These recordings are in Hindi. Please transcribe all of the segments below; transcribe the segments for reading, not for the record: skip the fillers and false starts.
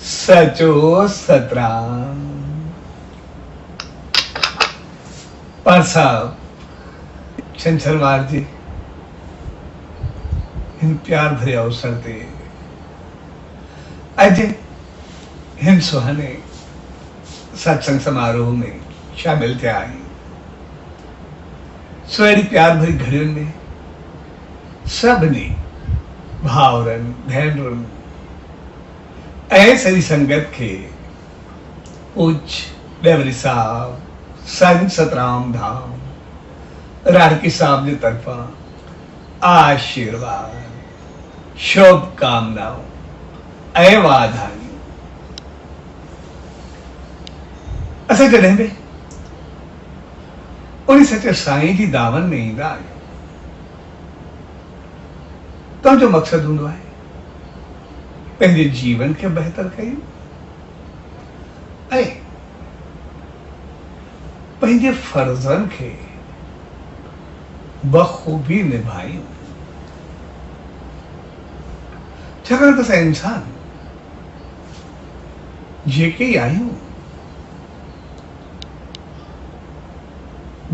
सचो सतराम। पर साहब छंछरवार जी इन प्यार भरे अवसर ते अज इन सुहाने सत्संग समारोह में शामिल थिया आहियूं। सो अहिड़ी प्यार भरी घड़ियुनि में सभिनी भाउरनि भेनरुनि ऐं सॼी संगत खे पूज्य डेवरी साहब संत सतराम धाम राड़की साहब जी तरफा आशीर्वाद शुभकामनाओं ऐं वाधायूं। असां जॾहिं बि उन सचे साईं जी दामन में ईंदा आहियूं, तव्हांजो मक़सदु हूंदो आहे पंहिंजे जीवन खे बहितर कयूं ऐं पंहिंजे फर्ज़नि खे बख़ूबी निभायूं। छाकाणि त असां इंसान जेके ई आहियूं,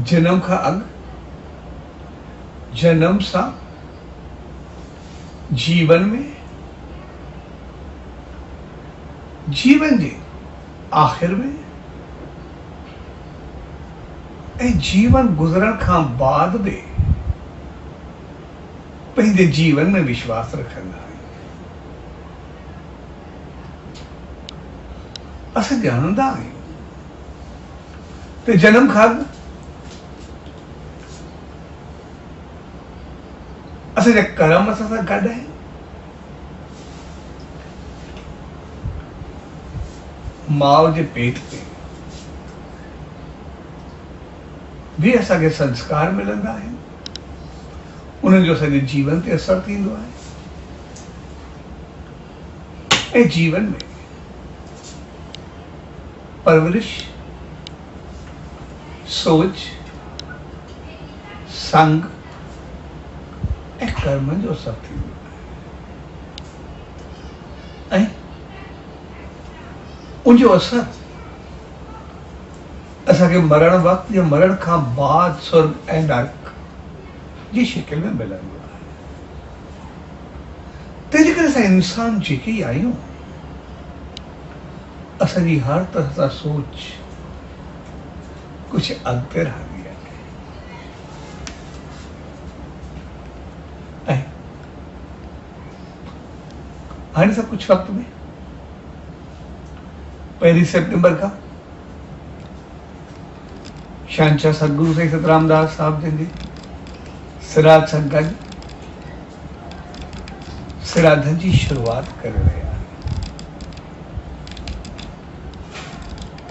जनम खां अॻु जनम सां जीवन में, जीवन जे आख़िर में ऐं जीवन गुज़रण खां बाद बि पंहिंजे जीवन में विश्वास रखंदा आहियूं। असां ॼाणंदा आहियूं त जनम खां अॻु असांजा कर्म असां सां गॾु आहिनि। माउ जे पेट ते भी असांखे संस्कार मिलंदा आहिनि, उन्हनि जो असांजे जीवन ते असरु थींदो आहे ऐं जीवन में परवरिश, सोच, संग ऐं कर्मनि जो असरु थींदो आहे ऐं उनजो असरु असांखे मरण वक़्तु या मरण खां बाद स्वर्ग ऐं नरक जी शिकिल में मिलंदो आहे। तंहिंजे करे असां इंसान जेके ई आहियूं, असांजी हर तरह सां सोच कुझु अॻिते रहंदी आहे ऐं हाणे सां कुझु वक़्त में 1 सितंबर खां शहंशाह सतगुरु साईं सतराम दास साहब जन जी सिराज संगत सिराधनि जी शुरूआत करे रहिया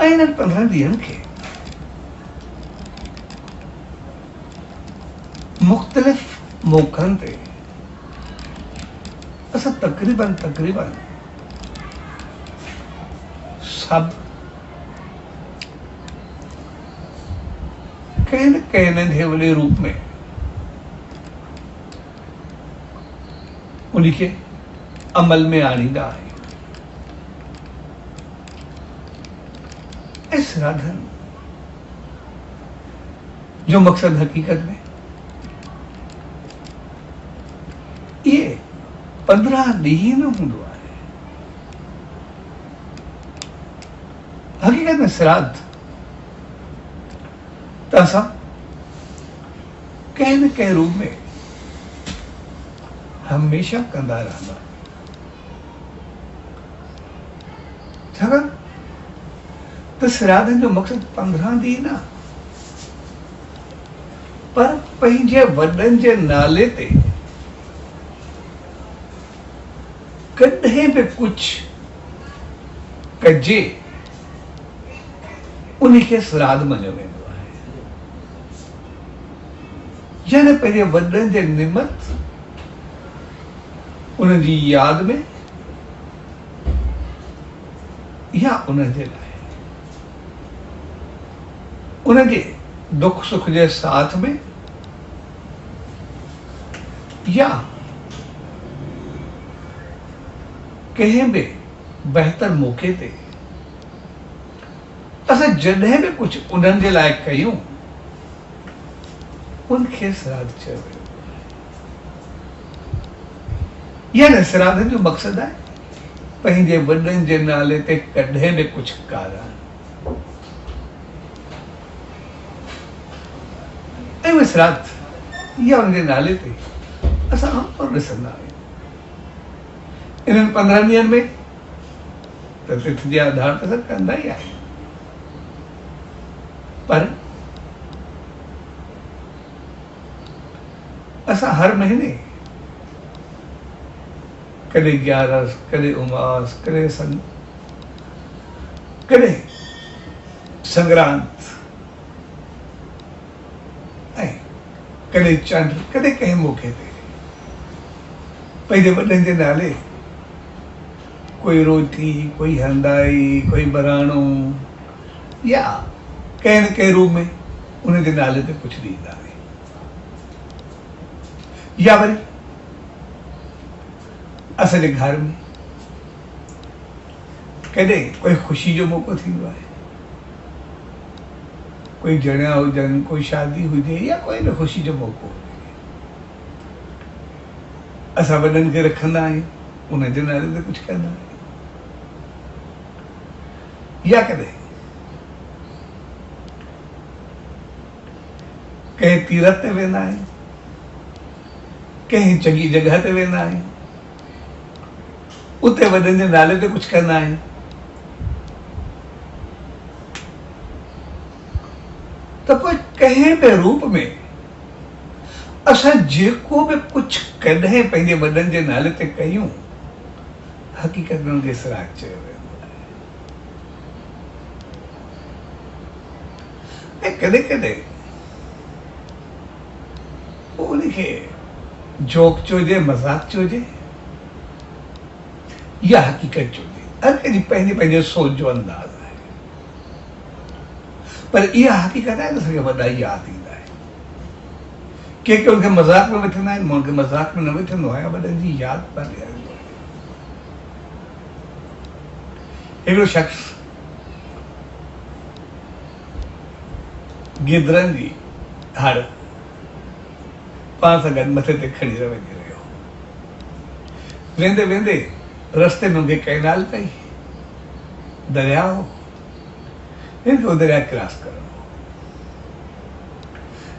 ऐं इन्हनि 15 ॾींहंनि खे मुख़्तलिफ़ मौक़नि ते असां तक़रीबन सभु कंहिं न कंहिं नंढे वॾे रूप में उन्ही खे अमल में आणींदा आहियूं ऐं सिराधनि जो मक़सदु हक़ीक़त में इहे 15 ॾींहं न हूंदो आहे। हक़ीक़त में श्राद्ध त असां कंहिं न कंहिं रूप में हमेशा कंदा रहंदा। छाकाणि त श्राद्धनि जो मक़सदु 15 ॾींहं न, पर पंहिंजे वॾनि जे नाले ते कॾहिं बि कुझु कजे उन्ही खे श्राद्ध मञियो वेंदो आहे। यानी पंहिंजे वॾनि जे निमित्त उन्हनि जी यादि में या उन्हनि जे लाइ उन्हनि जे दुख सुख जे साथ में या कंहिं बि बहितर मौक़े ते असां जॾहिं बि कुझु उन्हनि जे लाइ कयूं उनखे श्राद्ध चयो वियो। यानी श्राद्धनि जो मक़सदु आहे पंहिंजे वॾनि जे नाले ते कॾहिं बि कुझु कारणु ऐं उहे श्राद्ध या उनजे नाले ते असां आमतौर ॾिसंदा आहियूं। इन्हनि 15 ॾींहंनि में त तीर्थ जे आधार ते असां कंदा ई आहियूं, पर असां हर महीने कॾहिं 11, कॾहिं उमास, कॾहिं संग्रांत ऐं कॾहिं चंड, कॾहिं कंहिं मौक़े ते पंहिंजे वॾनि जे नाले कोई रोटी, कोई हंदाई, कोई बराणो या कंहिं न कंहिं रूप में उन जे नाले ते कुझु ॾींदा आहियूं। या वरी असांजे घर में कॾहिं कोई ख़ुशी जो मौक़ो थींदो आहे, कोई जणिया हुजनि, कोई शादी हुजे या कोई बि ख़ुशी जो मौक़ो हुजे, असां वॾनि खे रखंदा आहियूं, उन जे नाले ते कुझु कंदा आहियूं। या कॾहिं कंहिं तीरथ ते वेंदा आहियूं, कंहिं चङी जॻह ते वेंदा आहियूं, उते वॾनि जे नाले ते कुझु कंदा आहियूं। त पोइ कंहिं बि रूप में असां जेको बि कुझु कॾहिं पंहिंजे वॾनि जे नाले ते कयूं, हक़ीक़त में उनखे श्राद्ध चयो वेंदो आहे। ऐं कॾहिं कॾहिं उनखे जोक चइजे, मज़ाक चइजे या हक़ीक़त चइजे, हर कंहिंजी पंहिंजे पंहिंजे सोच जो अंदाज़ आहे, पर इहा हक़ीक़त आहे त असांखे वॾा ई यादि ईंदा आहिनि। के उनखे मज़ाक में वठंदा आहिनि, मां उनखे मज़ाक में न वठंदो आहियां, वॾनि जी यादि न ॾियारींदो आहियां। हिकिड़ो शख़्स गिदरनि जी हड़ पाण सां गॾु मथे ते खणी वञी रहियो, वेंदे वेंदे रस्ते में उनखे कैनाल पई, दरिया हो, हिनखे उहो दरिया क्रॉस करणो हो।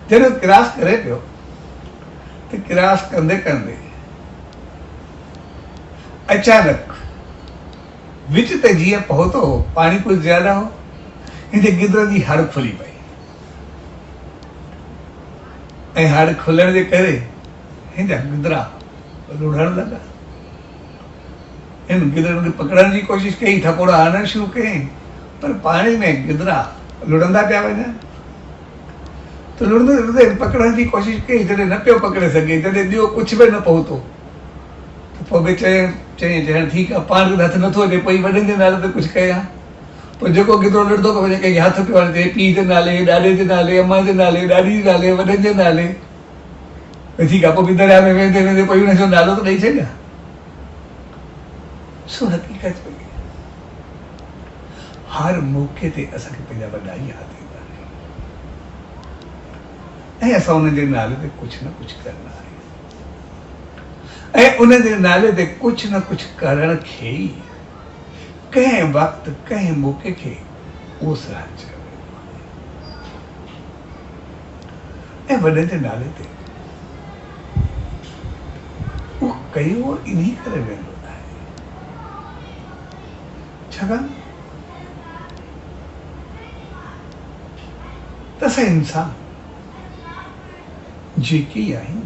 जॾहिं क्रॉस करे पियो त क्रॉस कंदे कंदे अचानक विच ते जीअं पहुतो हो, पाणी कुझु ज्यादा हो, हिनजे गिदरनि जी हड़ खुली पई ऐं हड़ खुलण जे करे हिनजा गिदरा रुढ़ण लॻा। हिन गिदरनि खे पकड़ण जी कोशिशि कई, थपोड़ा हणण शुरू कयईं, पर पाणी में गिदरा लुढ़ंदा पिया वञनि। त लुढ़ंदे लुढ़ंदे पकड़ण जी कोशिशि कई, जॾहिं न पियो पकड़े सघे, जॾहिं ॿियो कुझु बि न पहुतो, त पोइ बि चयईं ठीकु आहे, पाण खे हथु नथो अचे, पोइ वॾनि जे नाले ते कुझु कयां। पोइ जेको गिदरो लुढ़ंदो पियो वञे, कंहिंखे हथु पियो हणे, पीउ जे नाले, ॾाॾे जे नाले, अम्मा जे नाले, ॾाॾी जे नाले, वॾनि जे नाले, ठीकु आहे, पोइ बि दरिया में वेंदे वेंदे कोई हुनजो नालो त ॾेई छॾियां। सो हक़ीक़त में हर मौक़े ते असांखे पंहिंजा वॾा यादि ईंदा आहिनि ऐं असां उन्हनि जे नाले ते कुझु न कुझु कंदा आहियूं ऐं उन्हनि जे नाले ते कुझु न कुझु करण खे ई कंहिं वक़्तु कंहिं मौक़े खे उहो श्राद्ध चयो वेंदो आहे। ऐं वॾनि जे नाले ते उहो कयो इन्ही करे वेंदो आहे, छाकाणि त असां इंसान जेके ई आहियूं,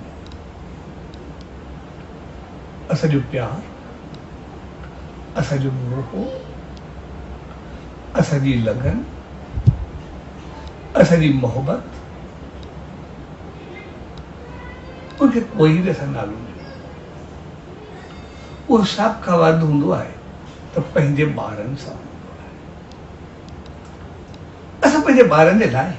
असांजो प्यार, असांजो मोह, असांजी लगन, असांजी मोहब्बत, उनखे कोई बि असां नालो ॾियो, उहो सभ खां वधि हूंदो आहे त पंहिंजे ॿारनि सां हूंदो आहे। असां पंहिंजे ॿारनि जे लाइ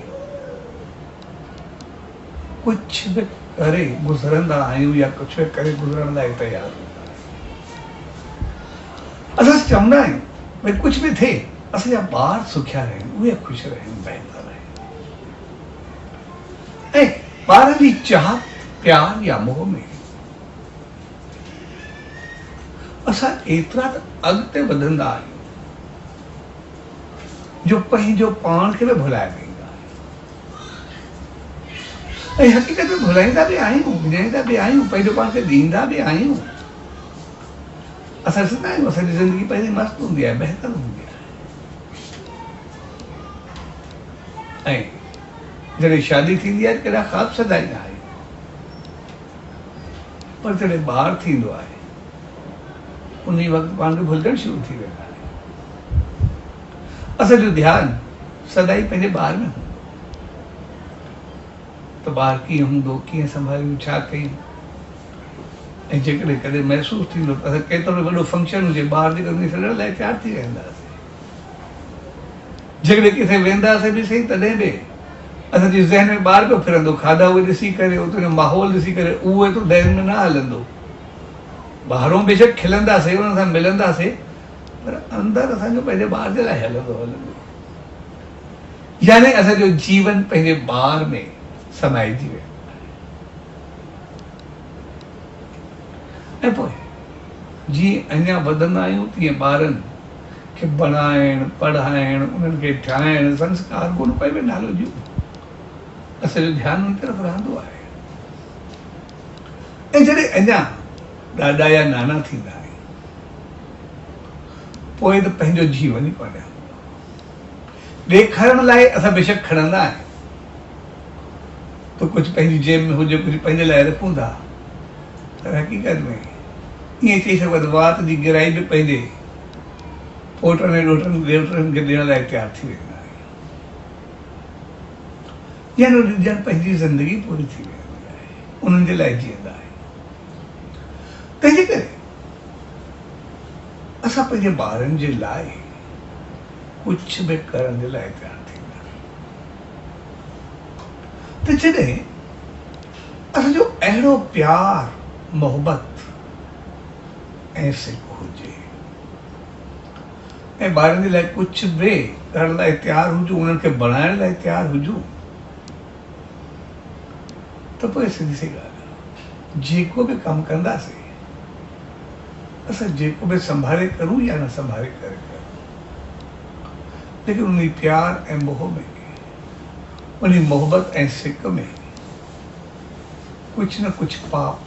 कुझु बि करे गुज़रंदा आहियूं या कुझु बि करे गुज़रण लाइ तयारु हूंदा आहियूं। असां चवंदा आहियूं भई कुझु बि थिए असांजा ॿार सुखिया रहनि, उहे ख़ुशि रहनि, बहितर रहनि। ऐं ॿारनि जी चाहत प्यार या मोह में असां एतिरा त अॻिते वधंदा आहियूं जो पंहिंजो पाण खे बि भुलाए वेंदा आहियूं। ऐं हक़ीक़त में भुलाईंदा बि आहियूं, विञाईंदा बि आहियूं, पंहिंजो पाण खे ॾींदा बि आहियूं। असां ॾिसंदा आहियूं असांजी ज़िंदगी पहिरीं मस्तु हूंदी आहे, बहितर हूंदी आहे, ऐं जॾहिं शादी थींदी आहे केॾा ख़्वाब सदाईंदा आहियूं, पर जॾहिं ॿार थींदो आहे उन वक़्तु पाण खे भुलजणु शुरू थी वेंदा आहियूं। असांजो ध्यानु सदाई पंहिंजे ॿार में हूंदो त ॿार कीअं हूंदो, कीअं संभालियूं, छा कयूं। ऐं जेकॾहिं कॾहिं महसूसु थींदो त असां केतिरो वॾो फंक्शन हुजे ॿार जे करे छॾण लाइ तयारु थी वेंदासीं। जेकॾहिं किथे वेंदासीं बि सही तॾहिं बि असांजे ज़हन में ॿार पियो फिरंदो, खाधा उहे ॾिसी करे, उते जो माहौल ॾिसी करे उहो एतिरो ज़हन में न हलंदो। ॿाहिरों बेशक खिलंदासीं, उन्हनि सां मिलंदासीं, पर अंदरि असांजो पंहिंजे ॿार जे लाइ हलंदो। यानी असांजो जीवन पंहिंजे ॿार में समाइजी वियो। ऐं पोइ जीअं अञा वधंदा आहियूं तीअं ॿारनि खे बणाइण, पढ़ाइण, उन्हनि खे ठाहिण, संस्कार गुण पे में नालो ॾियूं, असांजो ध्यानु उन तरफ़ रहंदो आहे। ऐं जॾहिं अञा ॾाॾा या नाना थींदा आहियूं पोइ त पंहिंजो जीवन ई कोन्हे। ॾेखारण लाइ असां बेशक खणंदा आहियूं त कुझु पंहिंजी जेब में हुजे, कुझु पंहिंजे लाइ रखूं था, पर हक़ीक़त में ईअं चई सघो त वात जी गिराई बि पंहिंजे पोटनि ऐं ॾोटनि खे ॾियण लाइ तयारु थी वेंदा आहियूं। यानी ॼण पंहिंजी ज़िंदगी पूरी थी वेंदी आहे, उन्हनि जे लाइ जीअंदा आहियूं। तंहिंजे करे असां पंहिंजे ॿारनि जे लाइ कुझु बि करण जे लाइ तयारु थींदा आहियूं। त जॾहिं असांजो अहिड़ो प्यार, मोहबत ऐं सिक हुजे ऐं ॿारनि जे लाइ कुझु बि करण लाइ तयारु हुजूं, उन्हनि खे बणाइण लाइ तयारु हुजूं, त पोइ सिधी सी ॻाल्हि आहे, जेको बि कमु कंदासीं असां जेको बि संभाले करूं या न संभाले करे करूं, लेकिन उन प्यार ऐं मोह में, उन मोहबत ऐं सिक में कुझु न कुझु पाप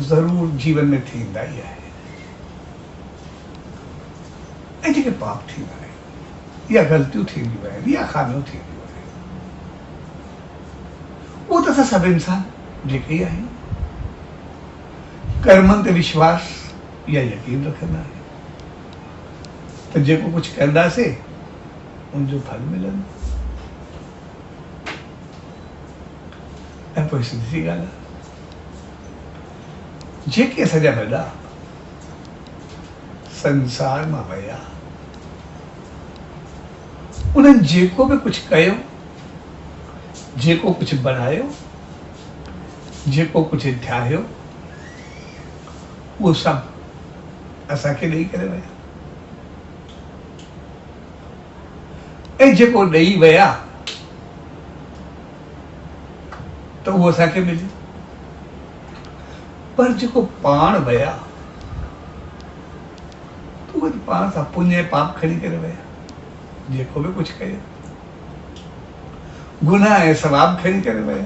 ज़रूरु जीवन में थींदा ई आहे। ऐं जेके पाप थींदा आहिनि या ग़लतियूं थींदियूं आहिनि या खामियूं थींदियूं आहिनि, उहो त असां सभु इंसान जेके ई आहियूं, कर्मनि ते विश्वास या यकीन रखंदा आहियूं त जेको कुझु कंदासीं उनजो फल मिलंदो। ऐं पोइ सिधी सी ॻाल्हि आहे, जेके असांजा वॾा संसार मां विया, उन्हनि जेको बि कुझु कयो, जेको कुझु बनायो, जेको कुझु ठाहियो, उहो सभु असांखे ॾेई करे विया। ऐं जेको ॾेई विया त उहो असांखे मिलियो, पर जेको पाण विया त उहे पाण सां पुण्य पाप खणी करे विया। जेको बि कुझु कयो, गुनाह ऐं सवाब खणी करे विया।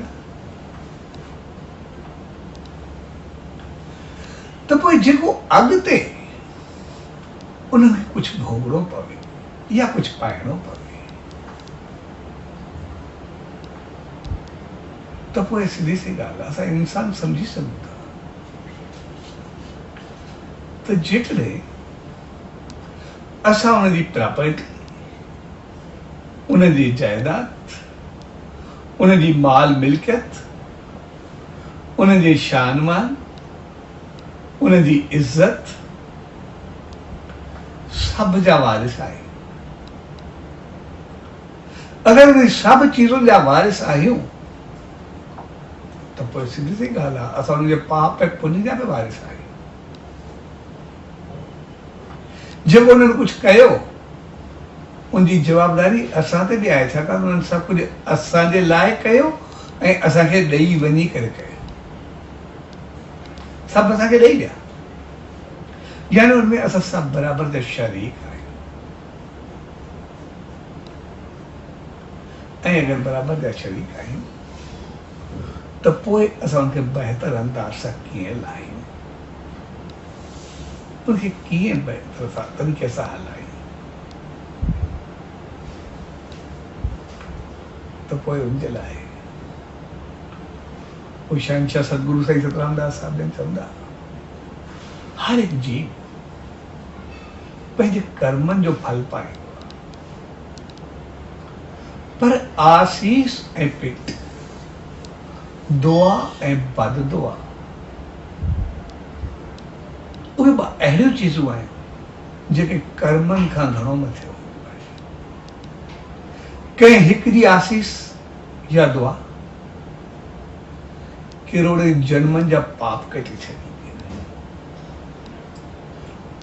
त पोइ जेको अॻिते उनमें कुझु भोगणो पवे या कुझु पाइणो पवे, त पोइ सिधी सी ॻाल्हि आहे, असां इंसान सम्झी सघूं था त जेकॾहिं असां उनजी प्रॉपर्टी, उनजी जायदाद, उनजी माल मिल्कियत, उनजे शान मान, उनजी इज़त सभ जा वारिस आहियूं। अगरि उन सभु चीज़ुनि जा वारिस आहियूं त पोइ सिधी सी ॻाल्हि आहे, असां उनजे पाप ऐं पुण्य जा बि वारिस आहियूं। जेको उन्हनि कुझु कयो उनजी जवाबदारी असां ते बि आहे, छाकाणि उन्हनि सभु कुझु असांजे लाइ कयो ऐं असांखे ॾेई वञी करे कयो, सभु असांखे ॾेई विया, यानी उनमें असां सभु बराबरि जा शरीक आहियूं। ऐं अगरि बराबरि जा शरीक आहियूं त पोइ असां उनखे बहितर अंदाज़ सां कीअं लाहियूं, उनखे कीअं बहितर सां तरीक़े सां हलायूं, त पोइ उनजे लाइ उहे शहंशाह सतगुरु साईं सतरामदास साहिब जन चवंदा, हर हिकु जीव पंहिंजे कर्मनि जो फल पाईंदो आहे, पर आसीस ऐं पेट, दुआ ऐं बद दुआ, उहे ॿ अहिड़ियूं चीज़ूं आहिनि जेके कर्मनि खां घणो मथे हूंदियूं आहिनि। कंहिं हिक जी आसीस या दुआ किरोड़े जन्मनि जा पाप कटे छॾींदी आहे,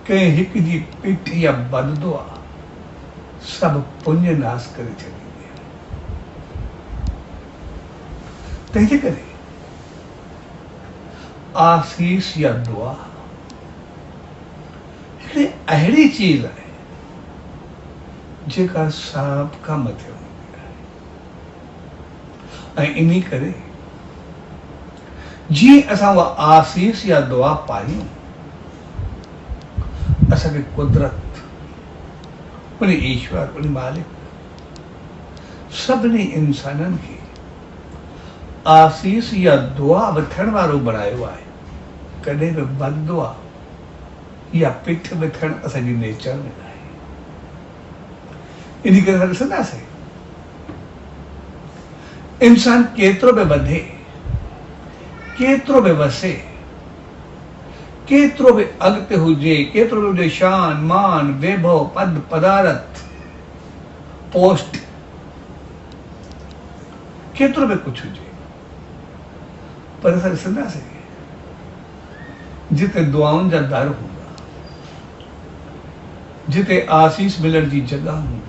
कंहिं हिक जी पिठ या बद दुआ सभु पुण्य नाश करे छॾींदी आहे। तंहिंजे करे आसीस या दुआ हिकिड़ी अहिड़ी चीज़ आहे जेका सभ खां मथे हूंदी आहे। ऐं इन करे जीअं असां उहा आसीस या दुआ पायूं, असांखे कुदरत, उन ईश्वर, उन मालिक सभिनी इंसाननि खे आसीस या दुआ वठण वारो बणायो आहे। कॾहिं बि बद दुआ या पिठ विथण असांजी नेचर में आहे। इन करे असां ॾिसंदासीं इंसान केतिरो बि वधे, केतिरो बि वसे, केतिरो बि अॻिते हुजे, केतिरो बि हुजे शान मान वैभव पद पदारथ पोस्ट, केतिरो बि कुझु हुजे, पर असां ॾिसंदासीं जिते दुआउनि जा दर हूंदा, जिते आसीस मिलण जी जॻह हूंदी,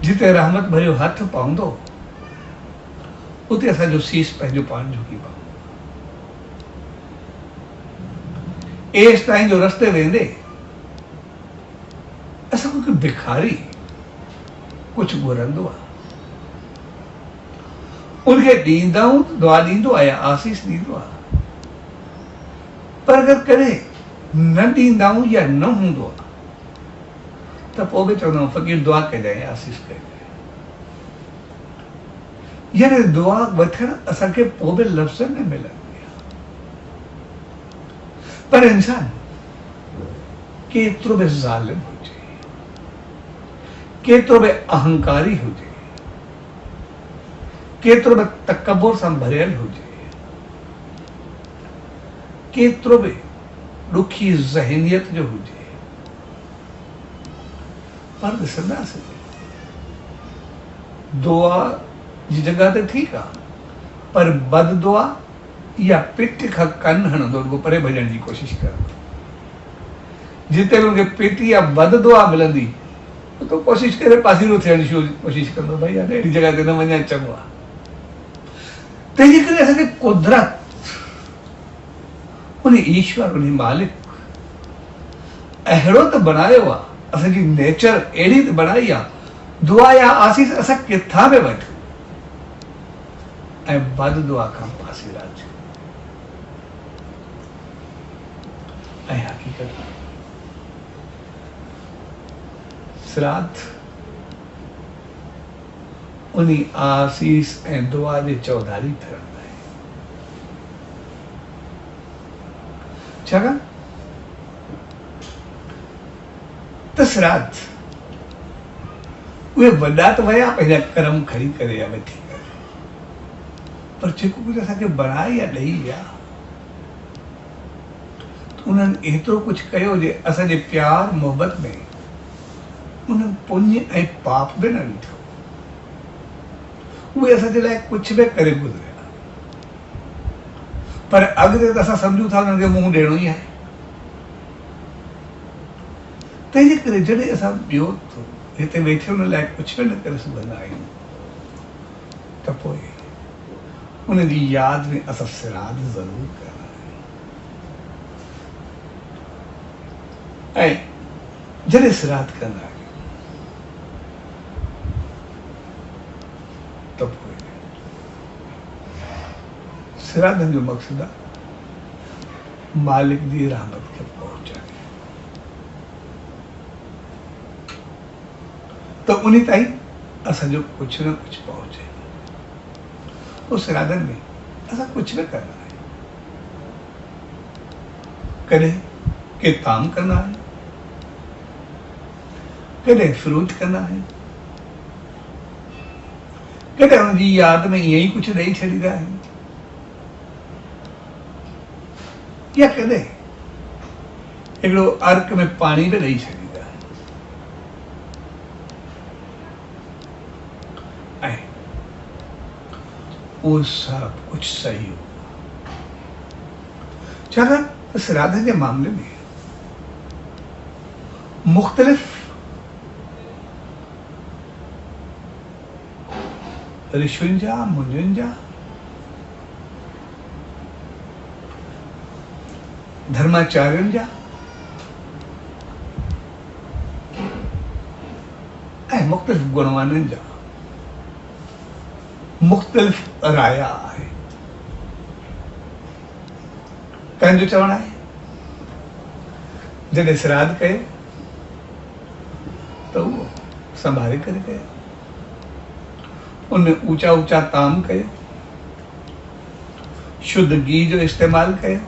जिते रहमत भरियो हथ पवंदो, उते असांजो सीस पंहिंजो पाण झुकी पवंदो। एस ताईं जो रस्ते वेंदे असां कोई भिखारी कुझु घुरंदो आहे, उनखे ॾींदाऊं दुआ ॾींदो आहे, आसीस ॾींदो आहे, पर अगरि कॾहिं न ॾींदाऊं या न हूंदो आहे त पोइ बि चवंदा आहियूं फ़क़ीर दुआ कजांइ, आसीस कजांइ। यानी दुआ वठण असांखे पोइ बि लफ़्ज़नि में मिलंदी आहे, पर इंसान केतिरो बि ज़ालिम हुजे, केतिरो बि अहंकारी हुजे, केतिरो बि तकबुर सां भरियल हुजे, केतिरो बि ॾुखी ज़हनियत जो हुजे, पर ॾिसंदासीं दुआ जी जॻह ते ठीकु आहे, पर बद दुआ या पिठ खां कन हणंदो, उनको परे भॼण जी कोशिशि कंदो। जिते बि उनखे पिठ या बद दुआ मिलंदी तो कोशिशि करे पासीरो थियण जी कोशिशि कंदो, भई यार अहिड़ी जॻह ते न वञणु चङो आहे। तंहिंजे करे असांखे कुदरत, उन ईश्वर, उन मालिक अहिड़ो त बनायो आहे, असांजी नेचर अहिड़ी त बनाई आहे, दुआ या आसीस असां किथां बि वठूं ऐं बद दुआ खां पासीरा थियूं। ऐं हक़ीक़त सिरात उन आसीस ऐं दुआ जे चौधारी थियण लाइ, छाकाणि त सिरात उहे वॾा त विया पंहिंजा कर्म खणी करे या वठी करे, पर जेको कुझु असांखे बणाए या ॾेई विया, उन्हनि एतिरो कुझु कयो जे असांजे प्यार मोहबत में उन्हनि पुण्य ऐं पाप बि न ॾिठो। उहे असांजे लाइ कुझु बि करे गुज़रिया, पर अॻिते त असां सम्झूं था उन्हनि खे मुंहुं ॾियणो ई आहे। तंहिंजे करे जॾहिं असां ॿियो हिते वेठे हुन लाइ कुझु बि न करे सघंदा आहियूं त पोइ उन जी यादि में असां श्राद्ध ज़रूरु करणु ऐं जॾहिं श्राद्ध कंदा आहियूं त पोइ श्राद्धनि जो मक़सदु आहे मालिक जी रहमत खे पहुचाए त उन ताईं असांजो कुझु न कुझु पहुचे। उस श्राद्धनि में असां कुझु न कंदा आहियूं, कॾहिं के ताम कंदा आहियूं, कॾहिं फ्रूट कंदा आहियूं, कॾहिं हुनजी यादि में ईअं ई कुझु ॾेई छॾींदा आहियूं, या कॾहिं हिकिड़ो अर्क में पाणी बि ॾेई छॾींदा आहियूं ऐं उहो सभु कुझु सही हो। छाकाणि श्राद्ध जे मामले में मुख़्तलिफ़ ऋषियुनि जा मुनियुनि जा धर्माचार्युनि जा ऐं मुख़्तलिफ़ गुणवाननि जा मुख़्तलिफ़ राया आहे। कंहिंजो चवणु आहे जॾहिं श्राद्ध कयो त उहो संभाले करे कयो, उनमें ऊंचा ऊंचा ताम कयो, शुद्ध घी जो इस्तेमालु कयो,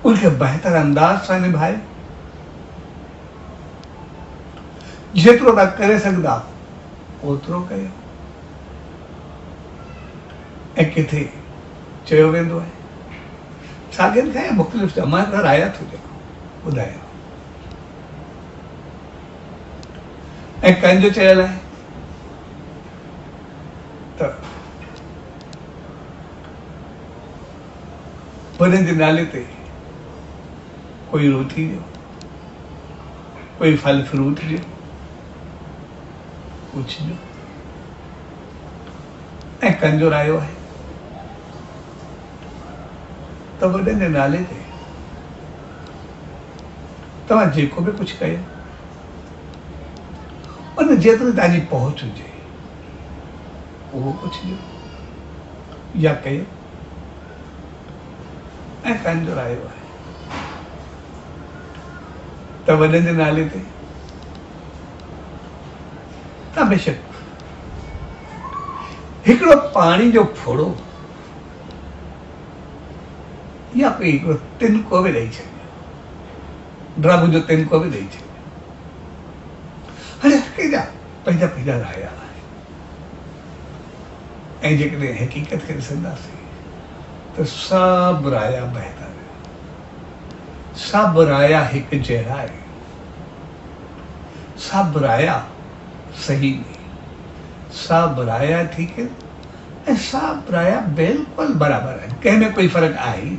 उनखे बहितर अंदाज सां निभायो, जेतिरो तव्हां करे सघंदा ओतिरो कयो। ऐं किथे चयो वेंदो आहे साॻियनि खां मुख़्तलिफ़ जा मां हिकिड़ा राया थो जेको ॿुधायां ऐं कंहिंजो चयल आहे त वॾनि जे नाले ते कोई रोटी ॾियो, कोई फल फ्रूट ॾियो, कुझु ॾियो। ऐं कंहिंजो रायो आहे त वॾनि जे नाले ते तव्हां जेको बि कुझु कयो उन जेतिरी तव्हांजी पहुच हुजे उहो कुझु ॾियो या कयो। ऐं कंहिंजो रायो आहे त वॾनि जे नाले ते तव्हां बेशक हिकिड़ो पाणी जो फोड़ो या कोई हिकिड़ो तिनको बि ॾेई छॾियो, ड्रम जो तिनको बि ॾेई छॾियो। हाणे कंहिंजा पंहिंजा पंहिंजा राया आहिनि ऐं जेकॾहिं हक़ीक़त खे ॾिसंदासीं त सभु राया बहितर, सभु राया हिकु जहिड़ा आहिनि, सभु राया सही नहीं, सभु राया ठीकु है ऐं सभु राया बिल्कुलु बराबरि आहिनि, कंहिंमें कोई फ़र्क़ु आहे ई न।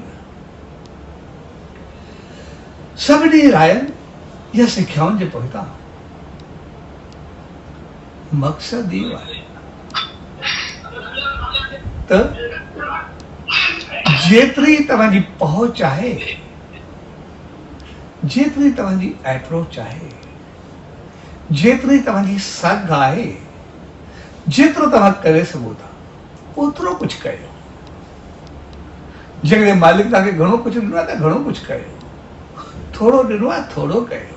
सभिनी रायनि या सिख्याउनि जे पोइतां मक़सदु इहो आहे त जेतिरी तव्हांजी पहुच आहे, जेतिरी तव्हांजी अप्रोच आहे, जेतिरी तव्हांजी सघ आहे, जेतिरो तव्हां करे सघो था ओतिरो कुझु कयो। जेकॾहिं मालिक तव्हांखे घणो कुझु ॾिनो आहे त घणो कुझु कयो, थोरो ॾिनो आहे थोरो कयो,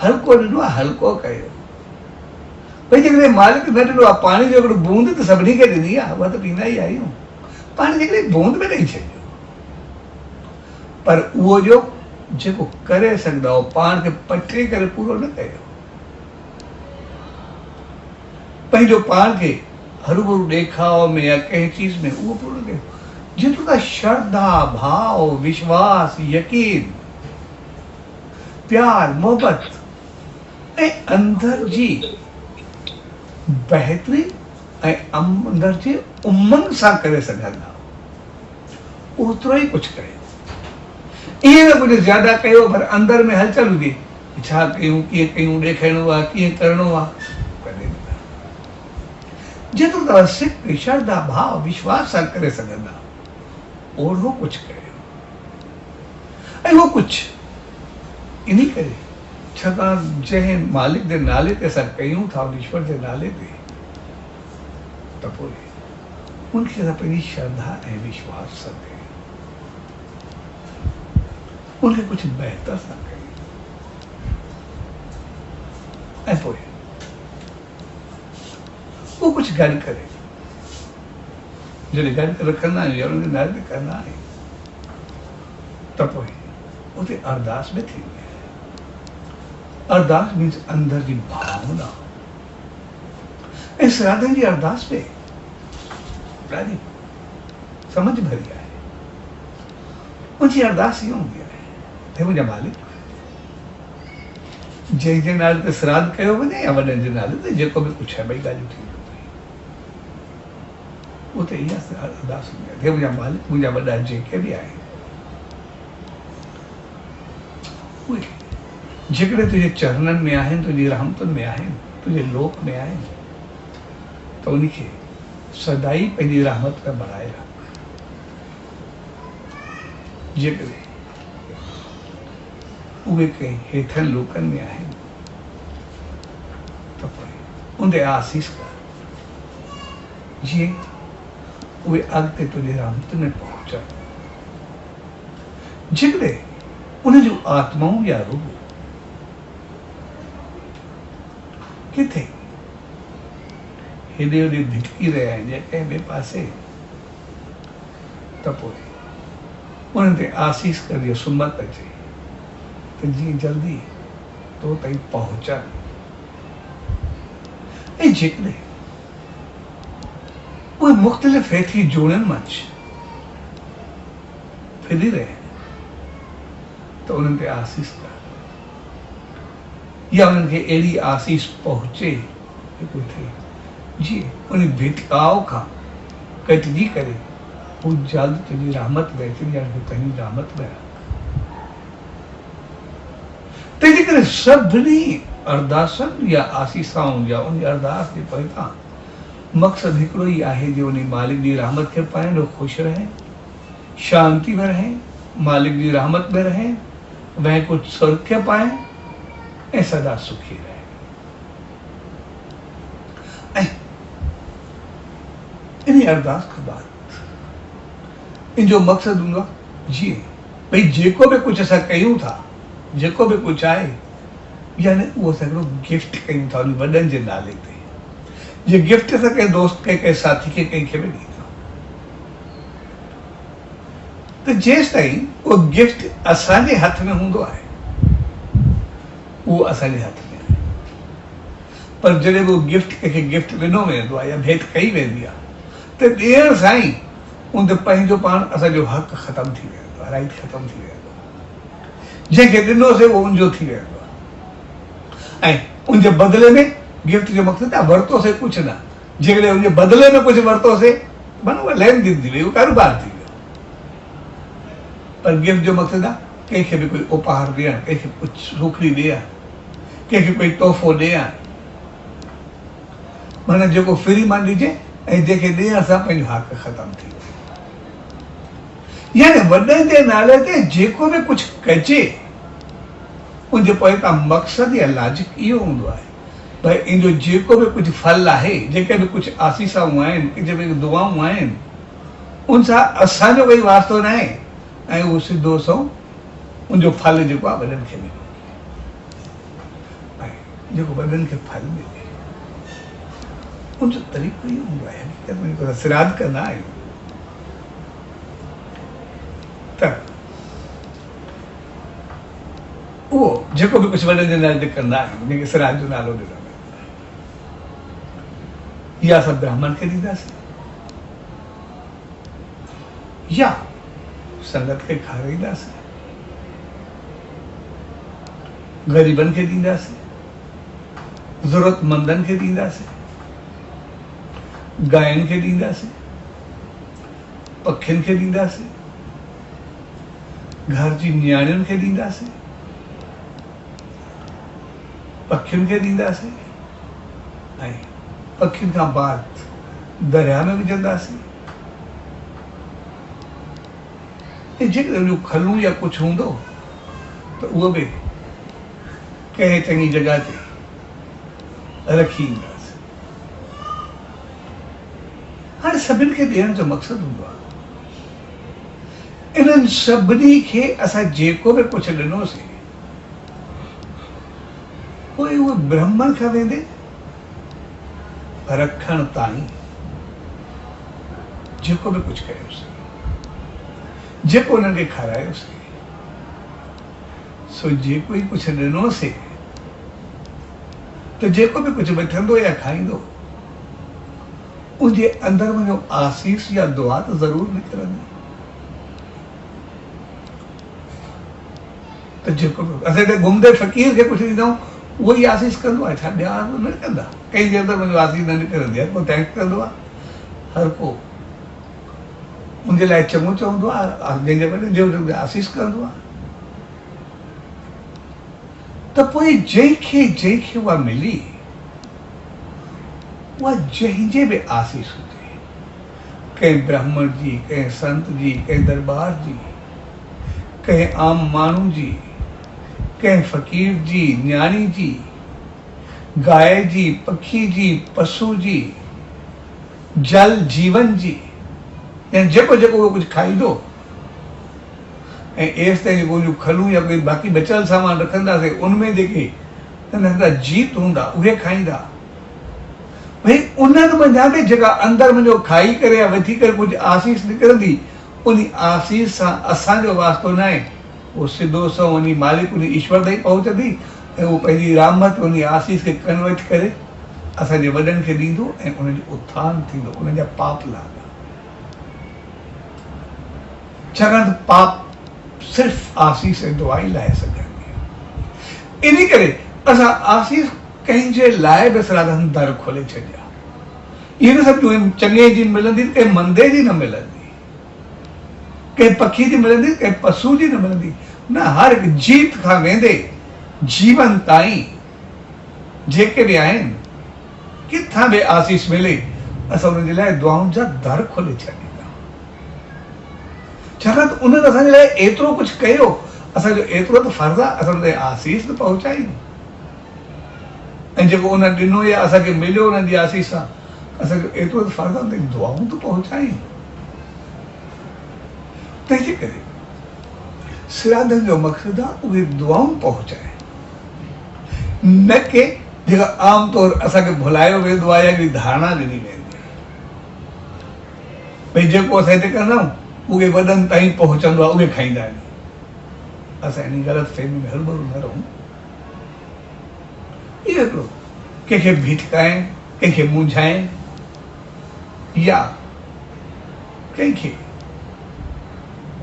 हल्को ॾिनो आहे हल्को कयो। भई जेकॾहिं मालिक न ॾिनो आहे पाणी जो हिकिड़ो बूंद त सभिनी खे ॾिनी आहे, उहा त पींदा ई आहियूं, पाणी जेकॾहिं बूंद में ॾेई छॾियो, पर उहो जो जेको करे सघंदा हो पाण खे पटे करे पूरो न कयो, पंहिंजो पाण खे हरूभरू ॾेखाव में या कंहिं चीज़ में उहो पूरो कयो। जेतिरो त श्रद्धा भाव विश्वास यकीन प्यार मोहबत ऐं अंदर जी बहितरी ऐं अंदर जे उमंग सां करे सघंदा ओतिरो ई कुझु कयो। इहे न कुझु ज़्यादा कयो पर अंदर में हलचल हुजे, छा कयूं, कीअं कयूं, ॾेखारिणो आहे, कीअं करिणो आहे, कॾहिं न। जेतिरो तव्हां सिक श्रद्धा भाव विश्वास सां करे सघंदा ओढ़ो कुझु कयो। ऐं उहो कुझु इन करे छाकाणि जंहिं मालिक जे नाले ते असां कयूं था, ईश्वर जे नाले ते, त पोइ उनखे असां पंहिंजी श्रद्धा ऐं विश्वास सां कयूं, उनखे कुझु बहितर सां कयूं। ऐं पोइ वो कुछ गॾु करे, जॾहिं गॾु रखंदा आहियूं या उनजे नाले ते कंदा आहियूं त पोइ उते अरदास में थींदी आहे। अरदास मीन्स अंदर जी भावना। ऐं श्राद्धनि जी अरदास में ॾाढी समझ भरी आहे। उनजी अरदास ईअं हूंदी आहे, हे मुंहिंजा मालिक, जंहिंजे नाले ते श्राद्ध कयो वञे या वॾनि जे नाले ते जेको बि कुझु आहे, ॿई ॻाल्हियूं थी उते इहा अरदास हूंदी आहे, हे मुंहिंजा मालिक, मुंहिंजा वॾा जेके बि आहिनि उहे जेकॾहिं तुंहिंजे चरणनि में आहिनि, तुंहिंजी रहमतुनि में आहिनि, तुंहिंजे लोक में आहिनि, त उनखे सदाई पंहिंजी रहमत में बणाए रख। जेकॾहिं उहे कंहिं हेठनि लोकनि में आहिनि त पोइ उनते आसीस कर, जीअं उहे अॻिते तुंहिंजे रहमत में पहुचनि। जेकॾहिं उन जूं आत्माऊं या रूह किथे हेॾे होॾे भिटकी रहिया आहिनि या कंहिं ॿिए पासे, त पोइ उन्हनि ते आसीस कर, सुमत अचे त जीअं जल्दी तो ताईं पहुचनि। ऐं जेकॾहिं उहे मुख़्तलिफ़ हेठी जोड़नि मंझि फिरी रहे त उन्हनि ते आसीस कर, या उन्हनि खे अहिड़ी आसीस पहुचे जेको थिए जीअं उन भिटकाव खां कटिजी करे हू जल्द तुंहिंजी रहमत में अचे या पंहिंजी रहमत में रख। तंहिंजे करे सभिनी अरदासनि या आसीसाउनि या उन अरदास जे पोइतां मक़सदु हिकिड़ो ई आहे, जो उन मालिक जी रहमत खे पाइनि, वो ख़ुशि रहे, शांति में रहे, मालिक जी रहमत में रहे, वह कुछ स्वर्ग खे पाए ऐं सदा सुखी रहे। ऐं इन अरदास खां बाद इन जो मक़सदु हूंदो आहे जीअं भई जेको बि कुझु असां कयूं था, जेको बि कुझु आहे, यानी उहो असां हिकिड़ो गिफ्ट कयूं था उन वॾनि जे नाले ते। ये गिफ्ट असां कंहिं दोस्त खे, कंहिं साथी खे, कंहिंखे बि ॾींदा, त जेसि ताईं उहो गिफ्ट असांजे हथ में हूंदो आहे, उहो असांजे हथ में आहे। पर जॾहिं उहो गिफ्ट कंहिंखे गिफ्ट ॾिनो वेंदो आहे या भेंट कई वेंदी आहे, त ॾियण सां ई उन ते पंहिंजो पाण असांजो हक़ ख़तमु थी वेंदो आहे, राइट ख़तमु थी वेंदो आहे। जंहिंखे ॾिनोसीं उहो उनजो थी वेंदो आहे। ऐं उनजे बदिले में गिफ्ट जो मक़सदु आहे वरितोसीं कुझु न, जेकॾहिं उनजे बदिले में कुझु वरितोसीं माना उहा लेन देन थी वई, उहो कारोबार थी वियो। पर गिफ्ट जो मक़सदु आहे कंहिंखे बि कोई उपहार ॾियणु, कंहिंखे कुझु सूखड़ी ॾियणु, कंहिंखे कोई तोहफ़ो ॾियणु, माना जेको फ्री मां ॾिजे ऐं जंहिंखे ॾियण सां पंहिंजो हक़ ख़तमु थी वियो। यानी वॾनि जे नाले ते जेको बि कुझु कजे उनजे पोइतां मक़सदु या लॉजिक इहो हूंदो आहे भई इनजो जेको बि कुझु फल आहे, जेके बि कुझु आसीसाऊं आहिनि, जेके बि दुआऊं आहिनि, उन सां असांजो कोई वास्तो न आहे, ऐं उहो सिधो सो उनजो फल जेको आहे वॾनि खे मिले। ऐं जेको वॾनि खे फल मिले उनजो तरीक़ो इहो हूंदो आहे, हक़ीक़त में जेको असां श्राद्ध कंदा आहियूं त उहो जेको बि कुझु वॾनि जे नाले ते कंदा आहियूं, जंहिंखे श्राद्ध जो नालो ॾिनो वेंदो आहे, या असां ब्राह्मण खे ॾींदासीं या संगत खे खाराईंदासीं, ग़रीबनि खे ॾींदासीं, ज़रूरतमंदनि खे ॾींदासीं, गांयुनि खे ॾींदासीं, पखियुनि खे ॾींदासीं, घर जी नियाणियुनि खे ॾींदासीं, पखियुनि खे ॾींदासीं, ऐं पखियुनि खां बाद दरिया में विझंदासीं। ऐं जेकॾहिं खलूं या कुझु हूंदो त उहो बि कंहिं चङी जॻह ते रखी ईंदासीं। हाणे सभिनि खे ॾियण जो मक़सदु हूंदो आहे, इन्हनि सभिनी खे असां जेको बि कुझु ॾिनोसीं पोइ उहे ब्राह्मण खां वेंदे रखण ताईं जेको बि कुझु कयोसीं, जेको उन्हनि खे खारायोसीं, सो जेको ई कुझु ॾिनोसीं त जेको बि कुझु वठंदो या खाईंदो उनजे अंदरि वञो आसीस या दुआ त ज़रूरु निकिरंदी। त जेको असां हिते घुमंदे फ़क़ीर खे कुझु ॾींदा आहियूं, उहो ई आसीस कंदो आहे छा? ॿिया न कंदा। कंहिंजे अंदरि वञो आसीस न निकिरंदी आहे, को थैंक्स कंदो आहे, हर को उनजे लाइ चङो चवंदो आहे, जंहिंजे वॾे जो आसीस कंदो आहे। त पोइ जंहिंखे उहा मिली, उहा जंहिंजे बि आसीस हुजे, कंहिं ब्राह्मण जी, कंहिं संत जी, कंहिं दरबार जी, कंहिं आम माण्हू जी, कंहिं फ़क़ीर जी, न्याणी जी, गाय जी, पखी जी, पशु जी, जल जीवन जी, ऐं जेको जेको उहो कुझु खाईंदो, ऐं एसि ताईं जेको खलूं या कोई बाक़ी बचियल सामान रखंदासीं, उनमें जेके नंढा जीत हूंदा उहे खाईंदा। भई उन्हनि वञा बि जेका अंदरि मुंहिंजो खाई करे या वठी करे कुझु आसीस निकिरंदी, उन आसीस सां असांजो वास्तो न आहे, उहो सिधो सो वञी मालिक उन ईश्वर ताईं पहुचंदी, ऐं उहो पंहिंजी रहमत उन आसीस खे कन्वर्ट करे असांजे वॾनि खे ॾींदो, ऐं उन्हनि जो उत्थान थींदो, उन्हनि जा पाप लाॻा। छाकाणि त पाप सिर्फ़ु आसीस ऐं दुआ ई लाहे सघंदी। इन करे असां आसीस कंहिंजे लाइ बि सराधन दर खोले छॾिया। इहे न सम्झो चङे जी मिलंदी, कंहिं मंदे जी न मिलंदी, कंहिं पखी जी मिलंदी, कंहिं पशु जी न मिलंदी, न, हर हिकु जीत खां वेंदे जीवन ताईं जेके बि आहिनि, किथां बि आसीस मिले, असां उन्हनि जे लाइ दुआउनि जा दर खोले छॾींदा। छाकाणि त उन्हनि असांजे लाइ एतिरो कुझु कयो, असांजो एतिरो त फर्ज़ु आहे असां उन आसीस त पहुचायूं, ऐं जेको उन्हनि ॾिनो या असांखे मिलियो उन्हनि जी आसीस सां, असांजो एतिरो त फर्ज़ु आहे त दुआऊं त पहुचायूं। तंहिंजे करे सिराधन जो मक़सदु आहे उहे दुआऊं पहुचाए, न के जेका आमतौर असांखे भुलायो वेंदो आहे या हिकिड़ी धारणा ॾिनी वेंदी आहे, भई जेको असां हिते कंदा आहियूं उहे वॾनि ताईं पहुचंदो आहे, उहे खाईंदा आहिनि। असां इन ग़लतफ़हमी में हरभरू न रहूं। इहो हिकिड़ो कंहिंखे भिटकाइण, कंहिंखे मुंझाइण, या कंहिंखे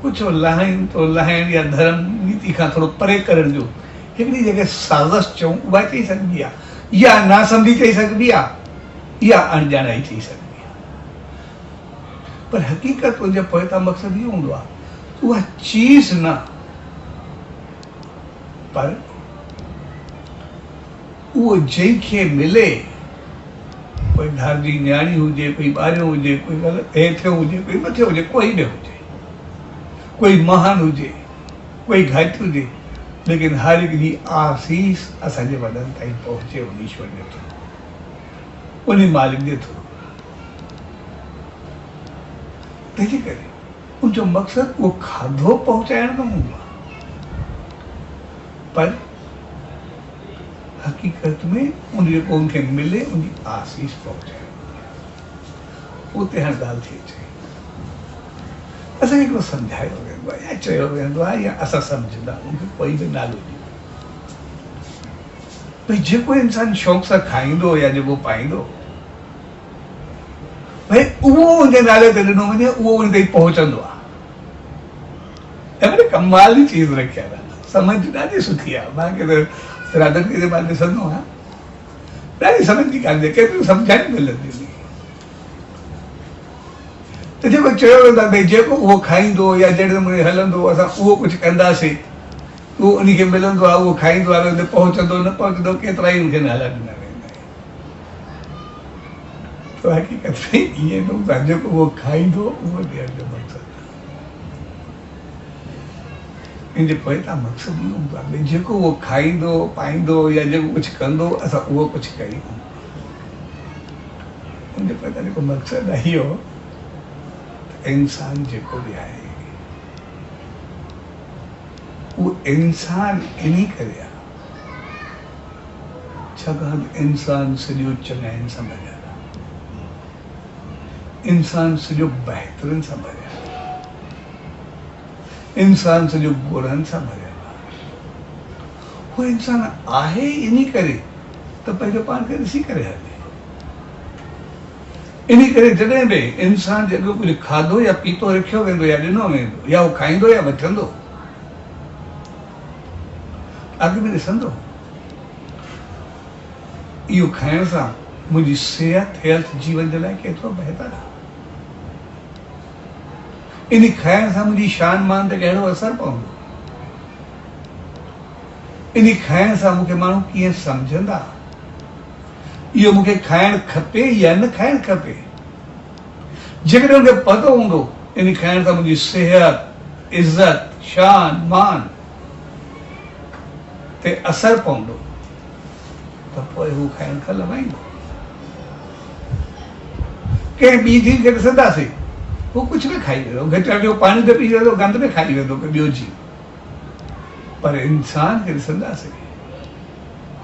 कुझु लाहिण या धर्म नीति खां थोरो परे करण जो हिकिड़ी जॻह साज़िश चऊं, उहा चई सघिबी आहे, या नासमझी चई सघिबी आहे, या अणॼाणाई चई सघिबी आहे। पर हक़ीक़त उनजे पोइतां मक़सदु इहो हूंदो आहे, उहा चीज़ न, पर उहो जंहिंखे मिले, कोई घर जी न्याणी हुजे, कोई ॿारियो हुजे, कोई हेठियो हुजे, कोई मथे हुजे, कोई बि हुजे, कोई महान हुजे, कोई घटि हुजे, लेकिन हर हिकु जी आसीस असांजे वॾनि ताईं पहुचे उन ईश्वर जे थ्रू, उन मालिक जे थ्रू। तंहिंजे करे उनजो मक़सदु उहो खाधो पहुचाइण न हूंदो आहे, पर हक़ीक़त में उन जेको उनखे मिले उनजी आसीस पहुचाइण। उते हाणे ॻाल्हि थी अचे, असांखे हिकिड़ो सम्झायो वेंदो आहे या चयो वेंदो आहे, या असां सम्झंदा आहियूं, कोई बि नालो ॾियो, भई जेको इंसान शौक़ सां खाईंदो या जेको पाईंदो, भई उहो उनजे नाले ते ॾिनो वञे, उहो उन ताईं पहुचंदो आहे। ऐं कमाल जी चीज़ रखियल आहे, समझ ॾाढी सुठी आहे। मां त सिराधन खे मां ॾिसंदो आहियां, ॾाढी समझ जी ॻाल्हि आहे, केतिरी सम्झाइण मिलंदी। त जेको चयो वेंदो आहे भई जेको उहो खाईंदो या जहिड़े नमूने हलंदो असां उहो कुझु कंदासीं, उहो उनखे मिलंदो आहे, उहो खाईंदो आहे, हुते पहुचंदो न पहुचंदो केतिरा ई उनखे नाला ॾिना वेंदा आहिनि। त हक़ीक़त में ईअं न हूंदो आहे, जेको उहो खाईंदो उहो ॾियण जो मक़सदु। इन जे पोइ तव्हां मक़सदु इहो हूंदो आहे भई जेको उहो खाईंदो पाईंदो या जेको कुझु कंदो असां उहो कुझु कयूं। उनजे पोइ जेको मक़सदु आहे इहो इंसान जेको बि आहे उहो इंसान इन करे आहे छाकाणि इंसान सॼो चङाइनि सां भरियल आहे, इंसान सॼो बहितरनि सां भरियल आहे, इंसान सॼो गुणनि सां भरियल आहे। उहो इंसान आहे इन करे त पंहिंजो पाण खे ॾिसी करे हले। इन करे जॾहिं बि इंसान जेको कुझु खाधो या पीतो रखियो वेंदो या ॾिनो वेंदो या उहो खाईंदो या वठंदो, अॻु में ॾिसंदो इहो खाइण सां मुंहिंजी सिहत हेल्थ जीवन जे लाइ केतिरो बहितर आहे, इन खाइण सां मुंहिंजी शान मान ते कहिड़ो असरु पवंदो, इन खाइण सां मूंखे माण्हू कीअं सम्झंदा, इहो मूंखे खाइणु खपे या न खाइणु खपे। जेकॾहिं मूंखे पतो हूंदो इन खाइण सां मुंहिंजी सिहत इज़त शान मान ते असरु पवंदो त पोइ हू खाइण खां लवाईंदो। कंहिं ॿी चीज खे ॾिसंदासीं हू कुझु बि खाई वेंदो, घटि जो पाणी त पी वेंदो, गंद में खाई वेंदो ॿियो जी, पर इंसान खे ॾिसंदासीं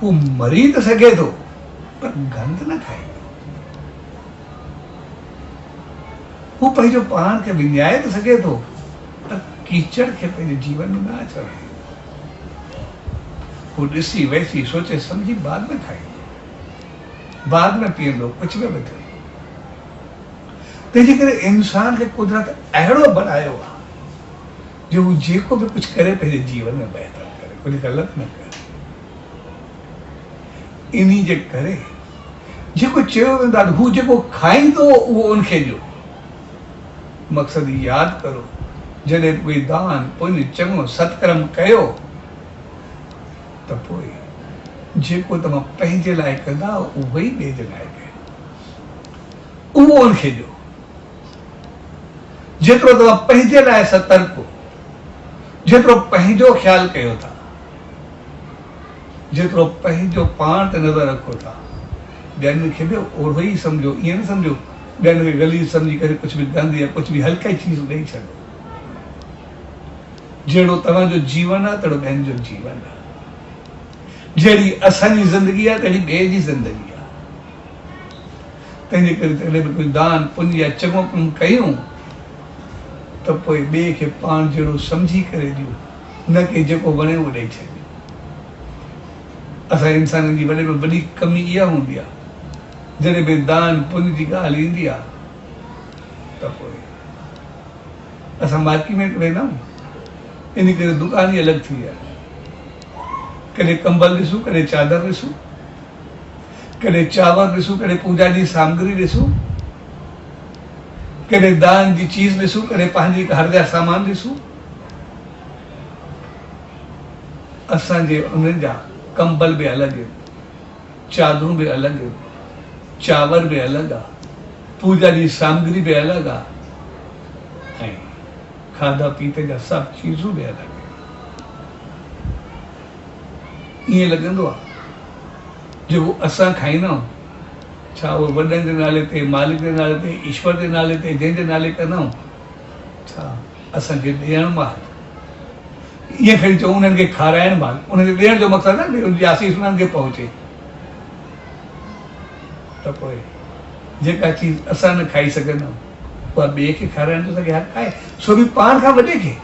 हू मरी त सघे थो पर गंद न खाईंदो, हू पंहिंजो पाण खे विञाए त सघे थो पर कीचड़ खे पंहिंजे जीवन में न अचणु, हू ॾिसी वैसी सोचे सम्झी बाद में खाईंदो, बाद में पीअंदो, कुझु बि थिए। तंहिंजे करे इंसान खे कुदरत अहिड़ो बनायो आहे जो हू जेको बि कुझु करे पंहिंजे जीवन में बहितर करे, कुझु ग़लति न करे। इन्ही जे करे जेको चयो वेंदो आहे हू जेको खाईंदो उहो उनखे ॾियो। मक़सदु यादि करो जॾहिं कोई दान पुण्य चङो सत्कर्म कयो त पोइ जेको तव्हां पंहिंजे लाइ कंदा उहो ई ॿिए जे लाइ कयो, उहो उनखे ॾियो। जेतिरो तव्हां पंहिंजे लाइ सतर्क हो, जेतिरो पंहिंजो ख़्यालु कयो था, जेतिरो पंहिंजो पाण ते नज़र रखो था, ॿियनि खे बि ओड़ो ई सम्झो, ईअं न सम्झो ॿियनि खे ग़लीज़ सम्झी करे कुझु बि गंद या कुझु बि हल्का चीज़ ॾेई छॾो। जहिड़ो तव्हांजो जीवन आहे तहिड़ो ॿियनि जो जीवन आहे, जहिड़ी असांजी ज़िंदगी आहे तहिड़ी ॿिए जी ज़िंदगी आहे। तंहिंजे करे जॾहिं बि कोई दान पुण्य या चङो कमु कयूं त पोइ ॿिए खे पाण जहिड़ो सम्झी करे ॾियो, न कि जेको वणे उहो ॾेई छॾियो। असां इंसाननि जी वॾे में वॾी कमी इहा हूंदी आहे जॾहिं बि दान पुण्य जी ॻाल्हि ईंदी आहे त पोइ असां मार्केट में वेंदा आहियूं, इन करे दुकान ई अलॻि थी वई आहे। कॾहिं कंबल ॾिसूं, कॾहिं चादर ॾिसूं, कॾहिं चांवर ॾिसूं, कॾहिं पूजा जी सामग्री ॾिसूं, कॾहिं दान जी चीज़ ॾिसूं, कॾहिं पंहिंजी घर जा सामान ॾिसूं। असांजे उन्हनि जा कंबल बि अलॻि आहिनि, चादरूं बि अलॻि आहिनि, चांवर बि अलॻि आहे, पूजा जी सामग्री बि अलॻि आहे, ऐं खाधा पीते जा सभु चीज़ूं बि अलॻि आहिनि। ईअं लॻंदो आहे जेको असां खाईंदा आहियूं छा उहो वॾनि जे नाले ते, मालिक जे नाले ते, ईश्वर जे नाले ते, जंहिंजे नाले कंदा आहियूं, छा असांखे ॾियण महिल ईअं खणी चऊं उन्हनि खे खाराइण महिल उन्हनि खे ॾियण जो मक़सदु आहे न उनजी आसीस उन्हनि खे पहुचे, त पोइ जेका चीज़ असां न खाई सघंदा आहियूं उहा ॿिए खे खाराइण जो असांखे हक़ आहे, सो बि पाण खां वॾे खे,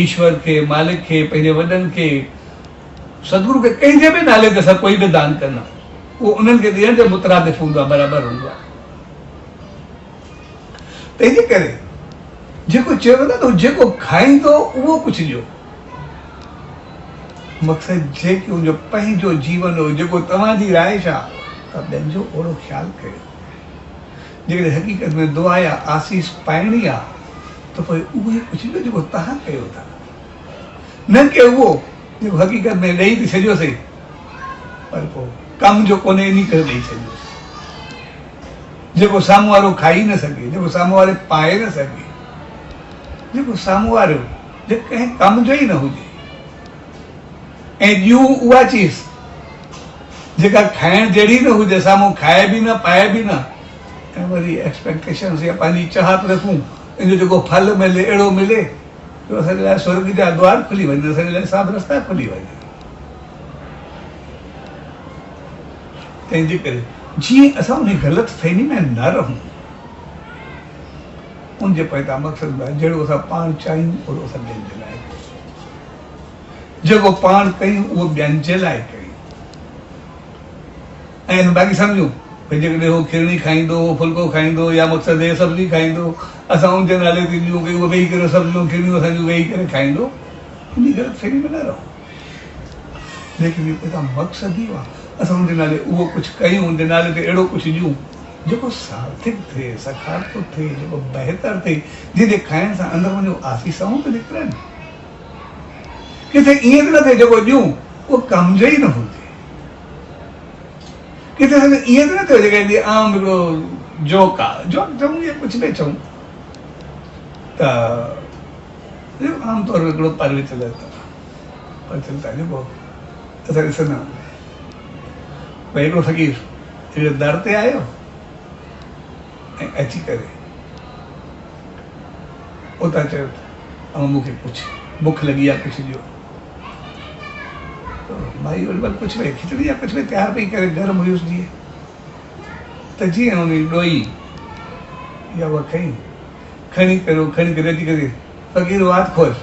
ईश्वर खे, मालिक खे, पंहिंजे वॾनि खे, सदगुरु खे, कंहिंजे बि नाले ते असां कोई बि दान कंदा उहो उन्हनि खे ॾियण जो मुतरादिफ़ हूंदो आहे, बराबरि हूंदो आहे। तंहिंजे करे जेको चयो वेंदो आहे न जेको खाईंदो उहो कुझु ॾियो। मक़सदु जेको उनजो पंहिंजो जीवन हो, जेको तव्हांजी राइश आहे त ॿियनि जो ओड़ो ख़्यालु कयो। जेकॾहिं हक़ीक़त में दुआ या आसीस पाइणी आहे त पोइ उहे कुझु बि जेको तव्हां कयो था, न की उहो जेको हक़ीक़त में ॾेई थी छॾियोसीं, पर पोइ कम जो कोन्हे इन करे ॾेई छॾियोसीं, जेको साम्हूं वारो खाई न सघे, जेको साम्हूं वारे पाए न सघे, जेको साम्हूं वारो जे कंहिं कम जो ई न हुजे, ऐं ॾियूं उहा चीज़ जेका खाइण जहिड़ी न हुजे, साम्हूं खाए बि न पाए बि न, ऐं वरी एक्सपेक्टेशन या पंहिंजी चाहत रखूं इन जो जेको फल मिले अहिड़ो मिले जो असांजे लाइ स्वर्ग जा द्वार खुली वञे, असांजे लाइ साफ़ रस्ता खुली वञे। तंहिंजे करे जीअं असां उन ग़लति फहमी में न रहूं, उनजे पैदा मक़सदु आहे जहिड़ो असां पाण चाहियूं ओहिड़ो असां ॿियनि जे लाइ कयूं, जेको पाण कयूं उहो ॿियनि जे लाइ कयूं। ऐं बाक़ी सम्झूं भई जेकॾहिं उहो खिरणी खाईंदो, फुल्को खाईंदो या मक़सदु इहे सब्जी खाईंदो, असां उनजे नाले ते ॾियूं की उहो वेही करे सब्जियूं खिरणियूं असांजूं वेही करे खाईंदो, इन ग़लति फहमी में न रहूं। लेकिन इहो पैदा मक़सदु इहो आहे असां उनजे नाले उहो कुझु कयूं, उनजे नाले ते अहिड़ो कुझु ॾियूं जेको सार्थक थिए, सकारात्मक थिए, जेको बहितर थिए, जंहिंजे खाइण सां अंदरि वञो आसीसाऊं त निकिरनि। किथे ईअं त न थिए जेको ॾियूं उहो कम जो ई न हुजे, किथे ईअं त न थियो जेके आम हिकिड़ो जोक आहे, जोक चऊं या कुझु बि चऊं त आमतौर ते हिकिड़ो प्रचलित जेको असां ॾिसंदा आहियूं भई हिकिड़ो फ़क़ीर हिकिड़े दर ते आयो ऐं अची करे उतां चयो ऐं मूंखे कुझु बुख लॻी आहे, कुझु ॾियो। भाई ओॾी महिल कुझु भई खिचड़ी या कुझु बि तयारु पई करे गरम हुयुसि जीअं, त जीअं उन ॾोही या उहा खणी करे अची करे फ़क़ीर वात खोल,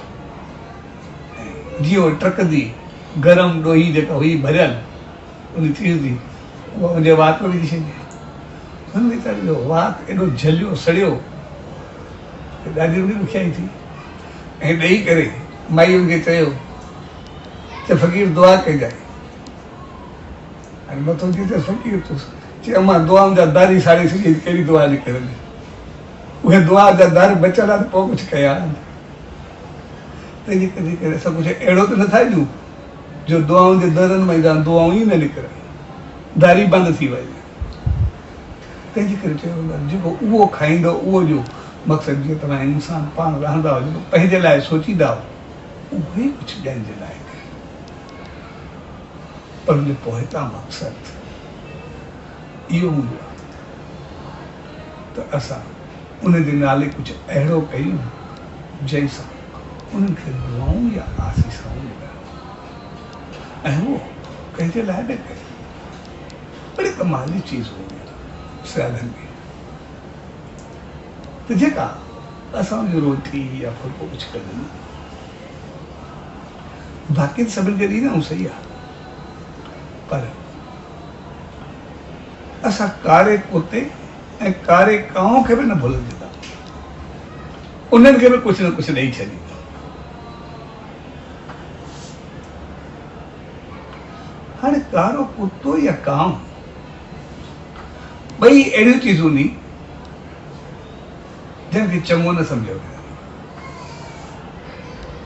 जीअं उहो टकंदी गरम ॾोही जेका हुई भरियल उन चीज़ जी उहा मुंहिंजे वात में विझी छॾी। हुन वीचारे जो वात एॾो झलियो सड़ियो ॾाढी वॾी ॾुखियाई थी, ऐं ॾेई करे माई हुनखे चयो त फ़क़ीर दुआ कजांइ। हाणे मथो थी त फ़क़ीर चए अमां दुआउनि जा दर ई साड़ी सॼी कहिड़ी दुआ निकिरंदी, उहे दुआ जा दर बचियल आहे त पोइ कुझु कया आहिनि। तंहिंजे करे असां कुझु अहिड़ो त नथा ॾियूं जो दुआउनि जे दरनि में दुआऊं ई न निकिरनि, दारी बंदि थी वञे। तंहिंजे करे चयो जेको उहो खाईंदो उहो जो मक़सदु जीअं तव्हां इंसान पाण रहंदा हुओ, जेको पंहिंजे लाइ सोचींदा हुओ उहो ई कुझु ॿियनि जे लाइ कयो, पर उनजो पोइता मक़सदु इहो हूंदो आहे त असां उनजे नाले कुझु अहिड़ो कयूं जंहिंसां उन्हनि खे दुआऊं या आसीसाऊं मिलनि, ऐं उहो कंहिंजे लाइ न कयो। बड़ी कमाल जी चीज़ हूंदी आहे सियालनि में त जेका असां उनजी रोटी या फुल्को कुझु कयूं, बाक़ी त सभिनि खे ॾींदा आहियूं, सही आहे, पर असां कारे कुते ऐं कारे कांव खे बि न भुलंदा, उन्हनि खे बि कुझु न कुझु ॾेई छॾींदा। हाणे कारो कुतो या कांव ॿई अहिड़ियूं चीज़ूं नी जिनखे चङो न सम्झो वेंदो,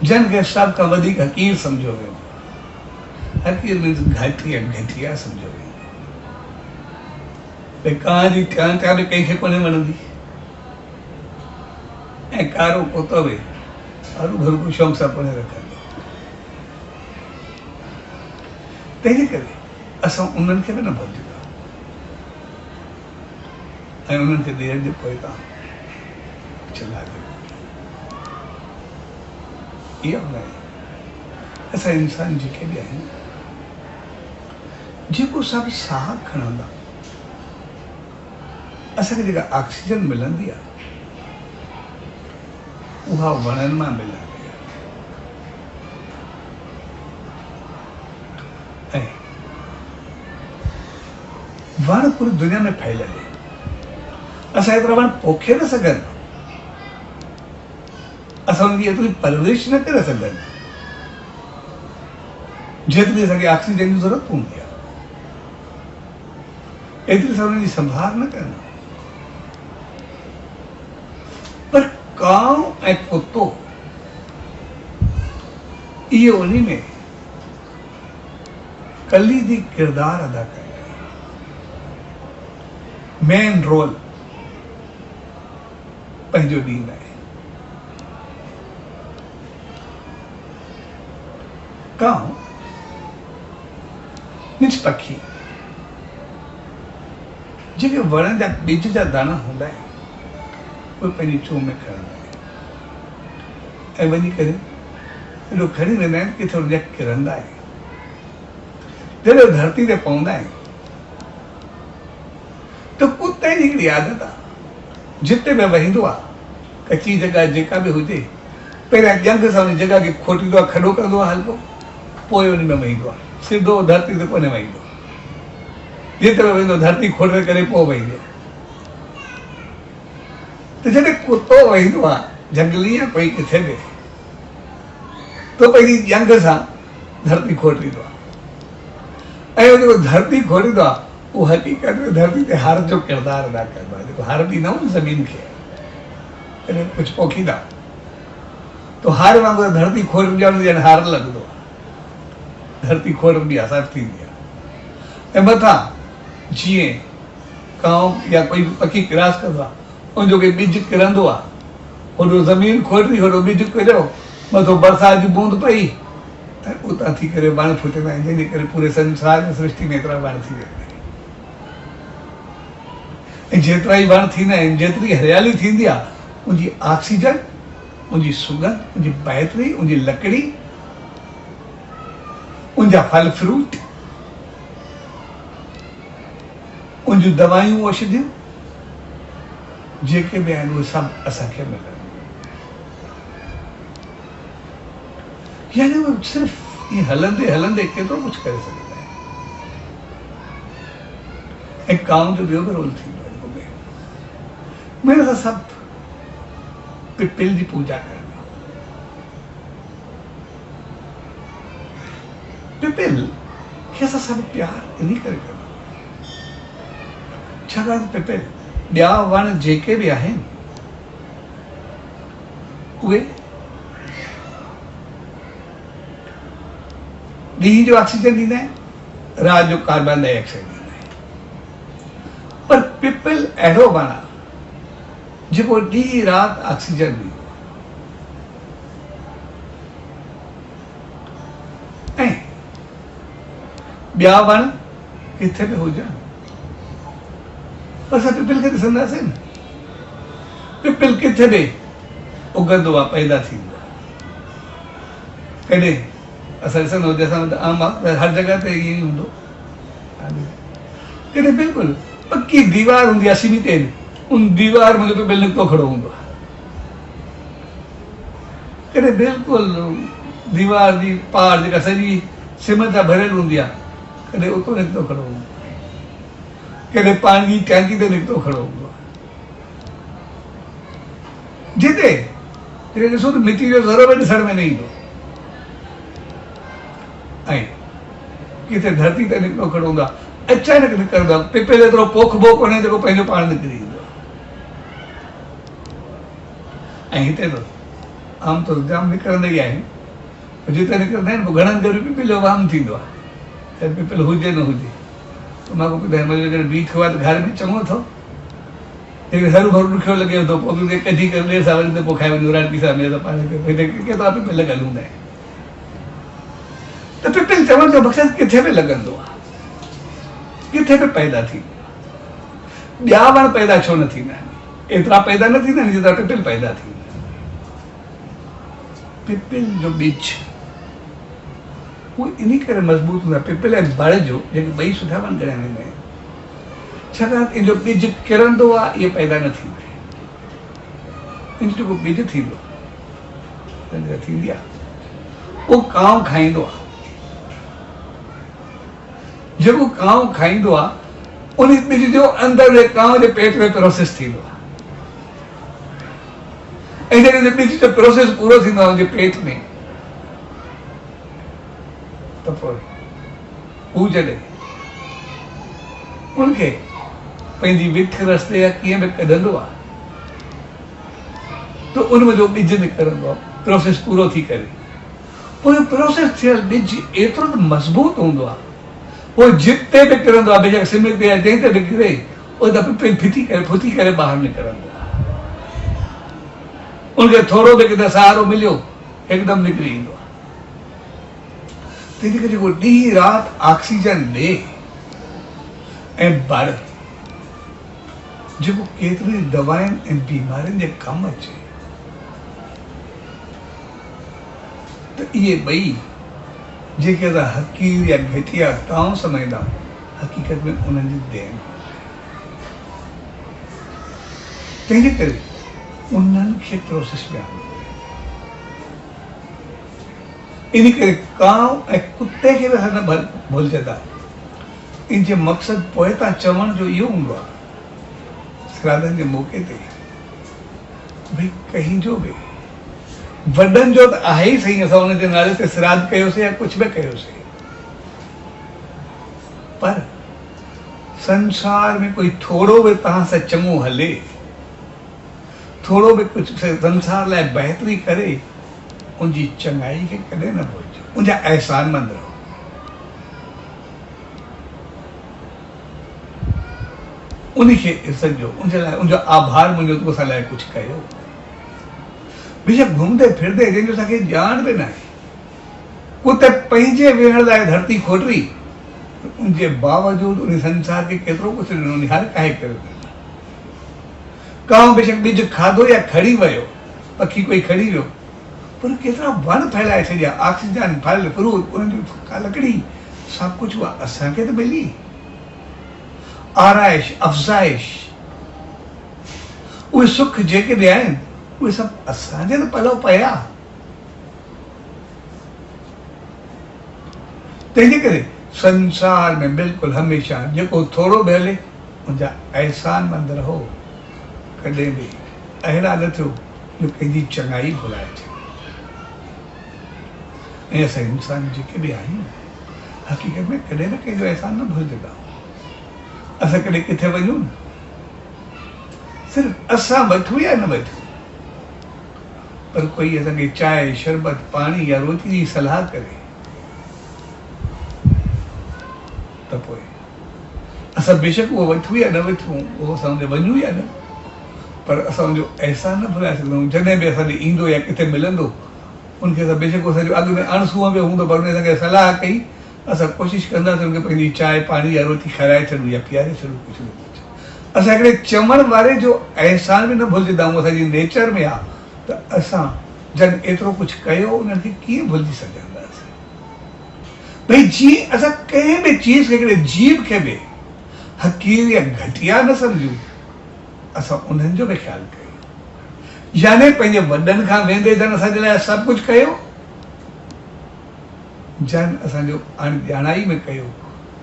जिनखे सभ खां वधीक हक़ीर सम्झो वेंदो। हक़ीर मीन्स घटिया सम्झो वेंदो। भई कांव जी त्या बि कंहिंखे कोन्हे वणंदी, ऐं कारो कुतो बि हरू भरू शौक़ सां कोन्हे रखंदो। तंहिंजे करे असां उन्हनि खे बि न भुलिजंदा ऐं उन्हनि खे ॾियण जे पोइ तव्हां इहा असां इंसान जेके बि आहियूं, जेको सभु साह खणंदा, असांखे जेका ऑक्सीजन मिलंदी आहे उहा वणनि मां मिलंदी आहे, ऐं वण पूरी दुनिया में फैलियल आहे। असां एतिरा वण पोखे न सघनि, असां उनजी एतिरी परवरिश न करे सघनि जेतिरी असांखे ऑक्सीजन जी ज़रूरत हूंदी आहे, एतिरी असां उनजी संभाल न कंदा। पर कांव ऐं कुतो इहो उन में कलीदी किरदार अदा कयो, मेन रोल पंहिंजो ॾींदा आहिनि। कांव निज पखी जेके वण जा ॿिज जा दाणा हूंदा आहिनि उहे पंहिंजी चूं में खणंदा आहिनि ऐं वञी करे एॾो खणी वेंदा आहिनि किथे उनजा किरंदा आहिनि। जॾहिं धरती ते पवंदा आहिनि त कुते जी हिकिड़ी आदत आहे, जिते बि वहींदो आहे, कची जॻह जेका बि हुजे, पहिरियां ॼंग सां उन जॻह खे खोटींदो आहे, खॾो कंदो आहे हल्को, पोइ उन में वहींदो आहे, सिधो धरती ते कोन्हे वहींदो, जिते बि वेंदो धरती खोटे करे पोइ वहींदो। त जॾहिं कुतो वहींदो आहे जंगली या कोई किथे बि, तो पंहिंजी ॼंग सां धरती खोटींदो आहे ऐं जेको धरती खोटींदो आहे उहो हक़ीक़त में धरती ते हार जो किरदारु अदा कंदो आहे। जेको हार ॾींदा आहियूं ज़मीन खे, कॾहिं कुझु पोखींदा तो हार वांगुरु धरती खोटंदी आहे, ॼण हार लॻंदो आहे, धरती खोटंदी आहे, सभु थींदी आहे। ऐं मथां जीअं कांव या कोई पखी क्रॉस कंदो आहे, उनजो कोई ॿिज किरंदो आहे, होॾो ज़मीन खोटी, होॾो ॿिज किरियो, मथो बरसाति जी बूंद पई त उतां थी करे वण फुटंदा आहिनि, जंहिंजे करे पूरे संसार में सृष्टि में एतिरा वण थी वेंदा आहिनि। ऐं जेतिरा ई वण थींदा आहिनि, जेतिरी हरियाली थींदी आहे, उनजी ऑक्सीजन, उनजी सुगंध, उनजी बहितरी, उनजी लकड़ी, उनजा फल फ्रूट, उनजूं दवायूं औषधियूं जेके बि आहिनि उहे सभु असांखे मिलनि। यानी उहे सिर्फ़ु ईअं हलंदे हलंदे केतिरो कुझु करे सघंदा आहिनि। ऐं कांव जो ॿियो बि रोल थींदो आहे, मेरे सां सभु पिपिल जी पूजा करनि। पिपिल खे असां सभु प्यार इन करे कंदा छाकाणि पिपिल ॿिया वण जेके बि आहिनि उहे ॾींहं जो ऑक्सीजन ॾींदा आहिनि, राति जो कार्बन डाइऑक्साइड ॾींदा आहिनि। पर पिपिल अहिड़ो वण आहे जेको ॾींहुं राति ऑक्सीजन ॾींदो आहे। ऐं ॿिया वण किथे बि हुजनि, पर असां पिपिल खे ॾिसंदासीं न, पिपिल किथे बि उगंदो आहे, पैदा थींदो आहे। कॾहिं असां ॾिसंदो जंहिंसां आम आहे हर जॻह ते ईअं ई हूंदो, कॾहिं बिल्कुलु पकी दीवार हूंदी आहे सीमेंट ते, उन दीवार में पिपिल निकितो खड़ो हूंदो आहे। कॾहिं बिल्कुलु दीवार जी पार जेका सॼी सीमेंट सां भरियल हूंदी आहे, कॾहिं उतो निकितो खड़ो हूंदो आहे, कॾहिं पाणी जी टैंकी ते निकितो खड़ो हूंदो आहे। जिते ॾिसो त मिटी जो ज़रो बि ॾिसण में न ईंदो, ऐं किथे धरती ते निकितो खड़ो हूंदो आहे, अचानक निकिरंदो आहे। पिपिल एतिरो पोखबो कोन्हे जेको पंहिंजो पाण निकिरी ईंदो आहे। ऐं हिते त आमतौर जाम निकिरंदा ई आहिनि, जिते निकिरंदा आहिनि पोइ घणनि करे पिपिल जो वाम थींदो आहे, चाहे पिपिल हुजे न हुजे। त मां ॿुधायां मुंहिंजो जॾहिं बीठ थियो आहे त घर में चङो थो, लेकिन हरू भरू ॾुखियो लॻे थो, पोइ बि कढी करे ॿिए सां वरी पोइ खाए वञूं राति सां में त पाण खे केतिरा पिपिल लॻल हूंदा आहिनि। त पिपिल चवण जो मक़सदु किथे बि लॻंदो आहे, किथे बि पैदा थींदो आहे। ॿिया वण पैदा छो न थींदा आहिनि, एतिरा पैदा न थींदा आहिनि जेतिरा पिपिल पैदा थींदा आहिनि। पिपिल जो ॿिज उहो इन करे मज़बूत हूंदो आहे, पिपिल ऐं बड़ जो, जेके ॿई सुठा वण ॻणिया वेंदा आहिनि, छाकाणि इन जो ॿिज किरंदो आहे, इहे पैदा न थींदा आहिनि। इन जेको ॿिज थींदो थींदी आहे उहो कांव खाईंदो आहे। जेको कांव खाईंदो आहे उन ॿिज जो अंदरि कांव जे पेट में प्रोसेस थींदो आहे, ऐं जॾहिं ॿिज जो प्रोसेस पूरो थींदो आहे उनजे पेट में, त पोइ हू जॾहिं उनखे पंहिंजी विथ रस्ते या कीअं बि कढंदो आहे, तो उनमें जो ॿिज निकिरंदो आहे, प्रोसेस पूरो थी करे पोइ प्रोसेस थियल ॿिज एतिरो त मज़बूत हूंदो आहे, पोइ जिते बि किरंदो आहे, बेशक सिमट ते या जंहिं ते बि किरे उहो त फिटी करे फुटी करे ॿाहिरि निकिरंदो आहे। उनखे थोरो बि किथे सहारो मिलियो हिकदमि निकिरी ईंदो आहे। तंहिंजे करे जेको ॾींहुं राति ऑक्सीजन ॾे ऐं बढ़, जेको केतिरी दवाउनि ऐं बीमारियुनि जे कमु अचे, त इहे ॿई जेके असां हकीर या घटिया ताऊं सम्झंदा हक़ीक़त में उन्हनि जी देन। तंहिंजे करे उन्हनि खे प्रोसेस में आणो। इन करे कांव ऐं कुते खे बि असां न भुलिजंदा। इन जे मक़सदु पोइ तां चवण जो इहो हूंदो आहे श्राद्धनि जे मौक़े ते भई कंहिंजो बि वॾनि जो त आहे ई सही, असां हुन जे नाले ते श्राद्ध कयोसीं या कुझु बि कयोसीं, पर संसार में कोई थोरो बि तव्हां सां चङो हले, थोरो बि कुझु संसार लाइ बहितरी करे, उनजी चङाई खे कॾहिं न भुलिजो, उनजा अहसानमंद रहो। उनखे सॼो उनजे लाइ उनजो आभार मञो त असां लाइ कुझु कयो। बेशक घुमंदे फिरंदे जंहिंजो असांखे ॼाण बि न आहे, उते पंहिंजे वेहण लाइ धरती खोटरी, उनजे बावजूदि उन संसार खे केतिरो कुझु ॾिनो, हर काहे करे ॾिनो। कांव बेशक ॿिज खाधो या खड़ी वियो, पखी कोई खड़ी वियो, पर केतिरा वण फैलाए छॾिया, ऑक्सीजन फल फ्रूट, उन्हनि जी लकड़ी सभु कुझु उहा असांखे त मिली। आराइश अफ़ज़ाइश उहे सुख जेके बि आहिनि उहे सभु असांजे त पलो पिया। तंहिंजे करे संसार में बिल्कुलु हमेशह जेको थोरो बि हले उनजा अहसानमंद रहो। कॾहिं बि अहिड़ा न थियो जो कंहिंजी चङाई भुलाए छॾे। ऐं असां इंसान जेके बि आहियूं हक़ीक़त में कॾहिं न कंहिंजो अहसान न भुलिजंदा। असां कॾहिं किथे वञूं, सिर्फ़ु असां वठूं या न वठूं, पर कोई असांखे चांहि शरबत पाणी या रोटी जी सलाह करे त पोइ असां बेशक उहो वठूं या न वठूं, उहो असां हुन वञूं या न, पर असां हुनजो अहसान न भुलाए सघंदा आहियूं। जॾहिं बि असांखे ईंदो या किथे मिलंदो, उनखे असां बेशक असांजो अॻु में अणसूअ में हूंदो, पर उन असांखे सलाह कई, असां कोशिशि कंदासीं उनखे पंहिंजी चांहि पाणी या रोटी खाराए छॾूं या पीआरे छॾूं, कुझु न कुझु। असां हिकिड़े चवण वारे जो अहसान बि न भुलिजंदा आहियूं, असांजी नेचर में आहे त असां जन एतिरो कुझु कयो उन्हनि खे कीअं भुलिजी सघंदासीं। भई जीअं असां कंहिं बि चीज़ खे, हिकिड़े जीव खे बि हक़ीर या घटिया न सम्झूं, असां उन्हनि जो बि ख़्यालु कयूं। याने पंहिंजे वॾनि खां वेंदे जन असांजे लाइ सभु कुझु कयो, जन असांजो ॼाणाई में कयो,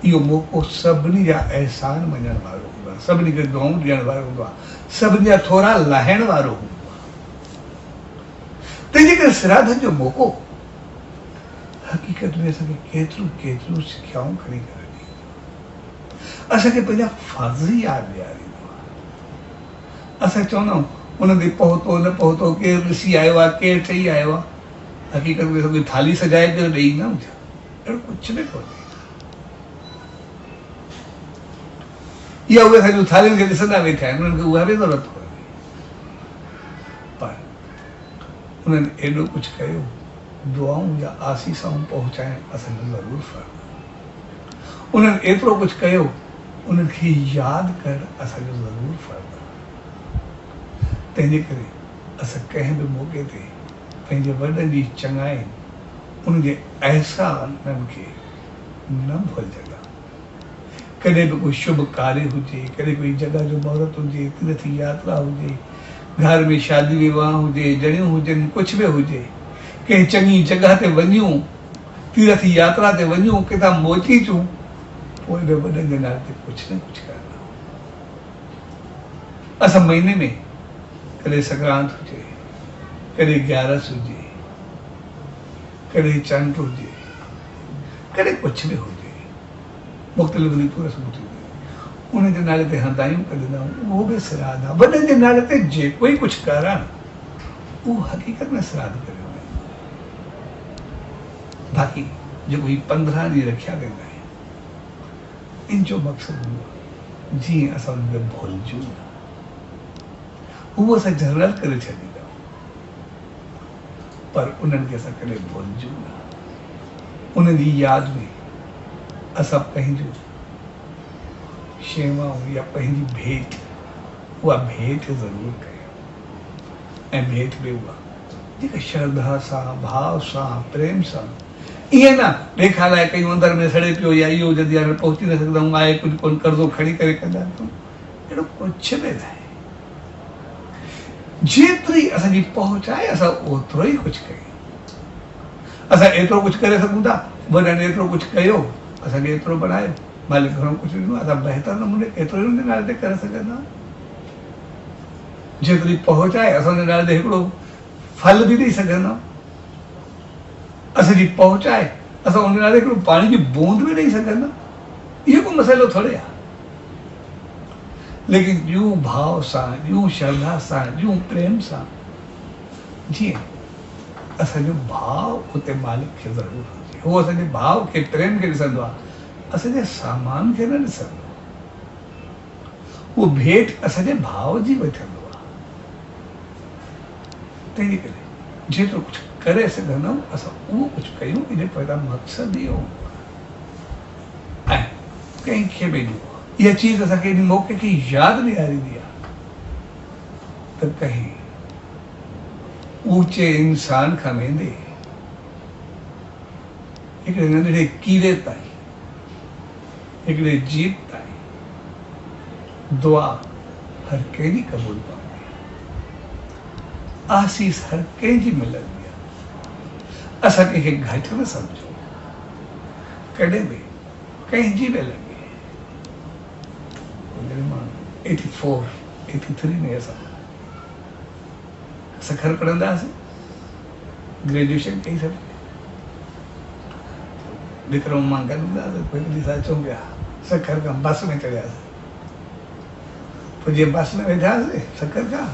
इहो मौक़ो सभिनी जा अहसान मञण वारो हूंदो आहे, सभिनी खे दुआऊं ॾियण वारो हूंदो आहे, सभिनी जा थोरा लाहिण वारो हूंदो आहे। तंहिंजे करे श्राद्धनि जो मौक़ो हक़ीक़त में असांखे केतिरियूं सिखियाऊं खणी करे ॾींदो, असांखे पंहिंजा फर्ज़ यादि ॾियारींदो आहे। असां चवंदा आहियूं उन ते पहुतो न पहुतो, केरु ॾिसी आयो आहे, केरु चई आयो आहे, हक़ीक़त में सभु थाली सजाए करे ॾेई ईंदा आहियूं छा? अहिड़ो कुझु बि कोन्हे। इहा उहे सॼियूं थालियुनि खे ॾिसंदा वेठा आहिनि, उन्हनि खे उहा बि ज़रूरत कोन्हे, पर उन्हनि एॾो कुझु कयो, दुआऊं या आसीसाऊं पहुचाइण असांजो ज़रूरु फ़र्ज़ु। उन्हनि एतिरो कुझु कयो, उन्हनि खे यादि करणु असांजो ज़रूरु फ़र्ज़ु। तंहिंजे करे असां कंहिं बि मौक़े ते पंहिंजे वॾनि जी चङाई, उनजे अहसाननि खे न भुलिजंदा। कॾहिं बि कोई शुभ कार्य हुजे, कॾहिं कोई जॻह जो महूरत हुजे, तीर्थ यात्रा हुजे, घर में शादी विवाह हुजे, जणियूं हुजनि, कुझु बि हुजे, कंहिं चङी जॻह ते वञूं, तीर्थ यात्रा ते वञूं, किथां मोची अचूं, पोइ बि वॾनि जे नाले ते कुझु न कुझु करणु। असां महीने में कॾहिं संक्रांत हुजे, कॾहिं ग्यारस हुजे, कॾहिं चंड हुजे, कॾहिं कुझु बि हुजे, मुख़्तलिफ़ रीतियूं रस्मूं थींदियूं, उन जे नाले ते हंदायूं कंदा आहियूं, उहो बि श्राद्ध आहे। वॾनि जे नाले ते जेको ई कुझु करणु वो हकीकत में श्राद्ध करियो। बाक़ी जो ही 15 ॾींहं रखिया वेंदा आहिनि, इन जो मक़सदु हूंदो जीअं असां उनखे भुलिजूं न, उहो असां जनरल करे छॾींदा, पर उन्हनि खे असां कॾहिं भुलिजूं न। उन्हनि जी यादि में असां पंहिंजो शेवाऊं या पंहिंजी भेंट, उहा भेंट ज़रूरु कयूं। ऐं भेंट में उहा जेका श्रद्धा सां, भाव सां, प्रेम सां, ईअं न ॾेखाराए कयूं अंदरि में सड़े पियो या इहो जल्दी हाणे पहुची न सघंदा आहियूं, आहे कुझु कोन, कर्ज़ो खणी करे कंदा आहियूं, अहिड़ो कुझु बि न आहे। जेतिरी असांजी पहुच आहे असां ओतिरो ई कुझु कयूं। असां एतिरो कुझु करे सघूं था, वॾनि एतिरो कुझु कयो, असांखे एतिरो बनायो, मालिक घणो कुझु ॾिनो, असां बहितर नमूने एतिरो ई हुनजे नाले ते करे सघंदा। जेतिरी पहुच आहे असां हुनजे नाले ते हिकिड़ो फल बि ॾेई सघंदा। असांजी पहुच आहे असां हुनजे नाले हिकिड़ो पाणी जी बूंद बि ॾेई सघंदा। इहो को मसइलो थोरे आहे। लेकिन यूं भाव सां, यूं श्रद्धा सां, यूं प्रेम सां, जीअं असांजो भाव उते मालिक खे ज़रूरु हुजे, उहो असांजे भाव खे, प्रेम खे ॾिसंदो आहे, असांजे सामान खे न ॾिसंदो। उहो भेंट असांजे भाव जी वठंदो आहे। तंहिंजे करे जेतिरो कुझु करे सघंदा आहियूं असां उहो कुझु कयूं। इन पैदा मक़सदु इहो ऐं कंहिंखे बि इहा चीज़ असांखे इन मौक़े खे यादि ॾियारींदी आहे त कंहिं ऊचे इंसान खां वेंदे हिकिड़े नंढड़े कीड़े ताईं, हिकिड़े जीव ताईं दुआ हर कंहिंजी क़बूल पवंदी आहे, आसीस हर कंहिंजी मिलंदी आहे। असां कंहिंखे घटि न सम्झूं, कॾहिं बि कंहिंजी बि लॻे। 84, 83 में असां सखर पढ़ंदासीं, ग्रेजुएशन कई सभु, विक्रम मां गॾु हूंदासीं। हिकिड़ी साल अचूं पिया सखर खां बस में चढ़ियासीं। पोइ जीअं बस में वेठासीं सखर खां,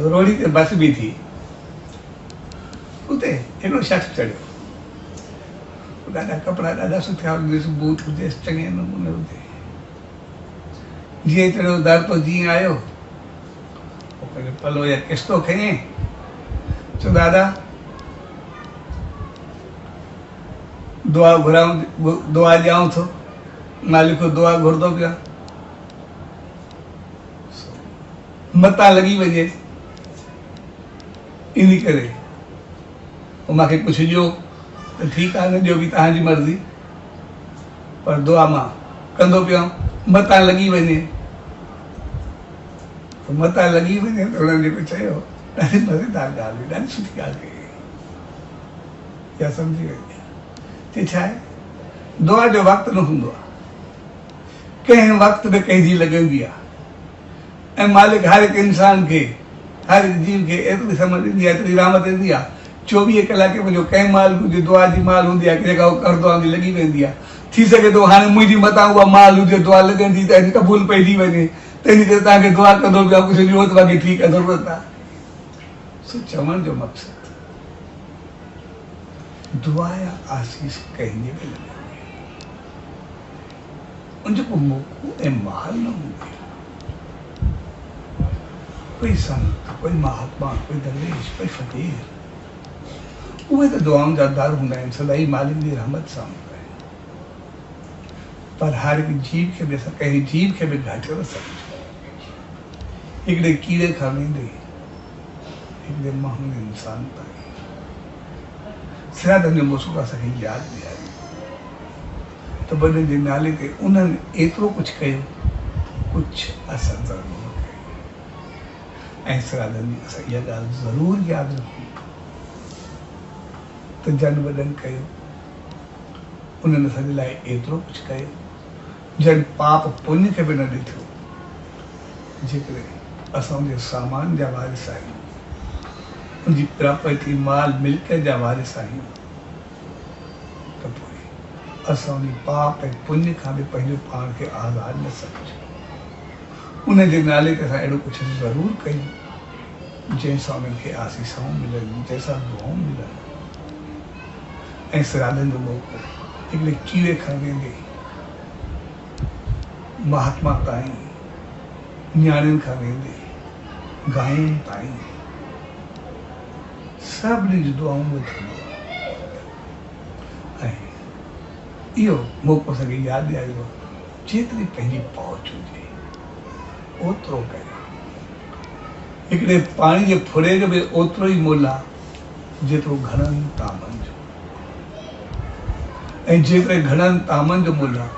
रोड़ी ते बस बि थी, उते हिकिड़ो शख़्स चढ़ियो, ॾाढा कपिड़ा ॾाढा सुठा हुजेसि, बूट हुजेसि, चङे नमूने हुजे। जीअं चढ़ियो दर तो जीअं आयो, पंहिंजो पलो या किस्तो खणे, चयो दादा दुआ घुराऊं, दुआ ॾियाऊं थो, मालिक को दुआ घुरंदो पिया, मतां लॻी वञे, इन करे पोइ मूंखे कुझु ॾियो त ठीकु आहे, न ॾियो बि तव्हांजी मर्ज़ी, पर दुआ मां कंदो पिया, मतां लॻी वञे। मतां लॻी वञे त हुननि जेको चयो, ॾाढी मज़ेदार ॻाल्हि हुई, ॾाढी सुठी ॻाल्हि कई, इहा सम्झी वई। ते छा आहे, दुआ जो वक़्तु न हूंदो आहे, कंहिं वक़्त में कंहिंजी लॻंदी आहे। ऐं मालिक हर हिकु इंसान खे, हर हिकु जीव खे एतिरी सम्झ ॾींदी आहे, एतिरी रहमत ॾींदी आहे, 24 कलाक मुंहिंजो कंहिं माल हुजे, दुआ जी माल हूंदी आहे, जेका उहो करदो आहे लॻी वेंदी आहे। थी सघे थो हाणे मुंहिंजी मथां उहा माल हुजे, दुआ लॻंदी त क़बूल पइजी वञे, तंहिंजे करे तव्हांखे दुआ कंदो पिया, कुझु ॾियो त बाक़ी ठीकु आहे, ज़रूरत आहे। सो चवण जो मक़सदु, दुआ या आसीस कंहिंजे बि लॻंदी आहे, उनजो को मौक़ो ऐं माल न हूंदी आहे। कोई संत, कोई महात्मा, कोई दरवेश, कोई फ़क़ीर, उहे त दुआउनि जा दर हूंदा आहिनि, सदाई मालिक जी रहमत सां हूंदा आहिनि। पर हर हिकु जीव खे बि असां कंहिं जीव खे बि घटि न सम्झूं। हिकिड़े कीड़े खां वेंदे हिकिड़े महान इंसान ताईं श्राद्धनि जो मौसूल असांखे यादि ॾियारी त वॾनि जे नाले ते उन्हनि एतिरो कुझु कयो, कुझु असां ज़रूरु कयो। ऐं श्राद्धनि जी असां इहा ॻाल्हि ज़रूरु यादि रखूं त जन वॾनि कयो, उन्हनि असांजे लाइ एतिरो कुझु कयो, जन पाप पुण्य खे बि न ॾिठो। जेकॾहिं असां उनजे सामान जा वारिस आहियूं, उनजी प्रॉपर्टी, माल मिल्कियत जा वारिस आहियूं, त पोइ असां उन पाप ऐं पुण्य खां बि पंहिंजो पाण खे आज़ादु न सम्झूं। उनजे नाले ते असां अहिड़ो कुझु ज़रूरु कयूं जैसा उनके आशीषों मिलन, जैसा दुआओं मिलन, ऐसे राधन लोगों को हिकिड़े कीड़े खा वेंदे, महात्मा ताईं, न्याणियुनि खां वेंदे, गायुनि ताईं, सभिनी जी दुआऊं ॿुधंदो। ऐं इहो मौक़ो असांखे यादि ॾियारियो, जेतिरी पंहिंजी पहुच हुजे ओतिरो कयो। हिकिड़े पाणी जे फुरे जो बि ओतिरो ई मोल आहे जेतिरो घणनि तामनि जो, ऐं जेतिरे घणनि तामनि जो मोल आहे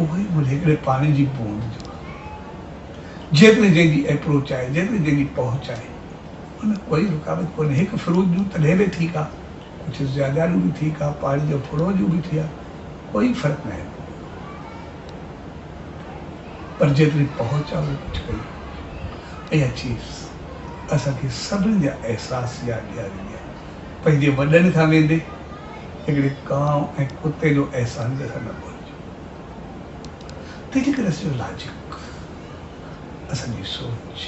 उहो ई मोल हिकिड़े पाणी जी बूंद जो आहे। जेतिरी जंहिंजी अप्रोच आहे, जेतिरी जंहिंजी पहुच आहे, उन कोई रुकावट कोन्हे। हिकु फ्रूट जूं तॾहिं बि ठीकु आहे, कुझु ज़्यादा जूं बि ठीकु आहे, पाणी जो फुरो जूं बि थी आहे, कोई फ़र्क़ु न आहे। पर जेतिरी पहुच आहे उहो कुझु कई। इहा चीज़ असांखे सभिनी जा अहसास यादि ॾियारींदी आहे। पंहिंजे वॾनि खां वेंदे हिकिड़े कांव ऐं कुते जो अहसान बि असां न पहुचूं। तंहिंजे करे असांजो लॉजिक, असांजी सोच,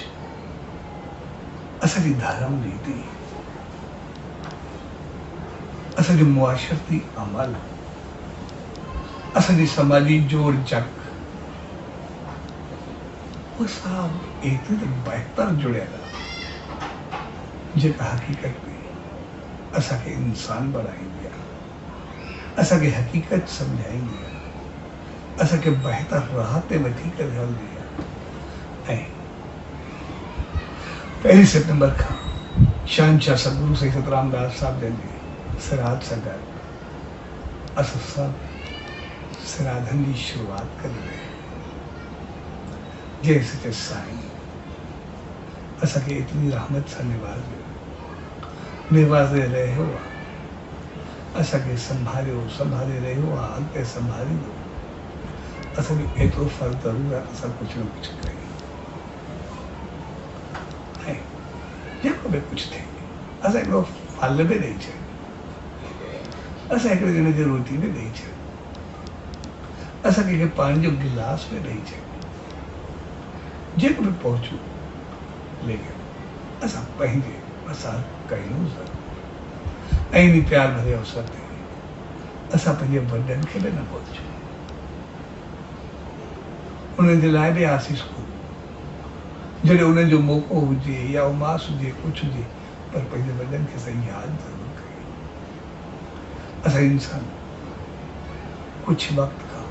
असांजी धर्म रीति, असांजी मुआशरती अमल, असांजी समाजी जोड़ जक, उहे सभु एतिरी त बहितर जुड़ियल आहे जेका हक़ीक़त में असांखे इंसान बणाईंदी आहे, असांखे हक़ीक़त सम्झाईंदी आहे, असांखे बहितर राह ते वठी करे हलंदी आहे। ऐं 1 सितंबर खां शहंशाह सतगुरु साईं सतराम दास साहिब जन जे सिराज सां गॾु असां सभु सिराधनि जी शुरूआत करे रहिया आहियूं। जंहिं सचे साईं असांखे एतिरी रहमत सां निवाज़े रहियो आहे, असांखे संभाले रहियो आहे, अॻिते संभालींदो। असांजो एतिरो फ़र्ज़ु ज़रूरु आहे असां कुझु न कुझु कयूं। ऐं जेको बि कुझु थिए असां हिकिड़ो फल बि ॾेई छॾियो, असां हिकिड़े ॼणे खे रोटी बि ॾेई छॾियो, असां कंहिंखे पाणी जो गिलास बि ॾेई छॾियो, जेको बि पहुचूं, लेकिन असां पंहिंजे असां कयूं ज़रूरु। ऐं इन प्यार भरे अवसर ते असां पंहिंजे वॾनि खे बि न पहुचूं, उन्हनि जे लाइ बि आसीस को जॾहिं उन्हनि जो मौक़ो हुजे या उमास हुजे, कुझु हुजे, पर पंहिंजे वॾनि खे असां यादि ज़रूरु कयूं। असां इंसान कुझु वक़्तु खां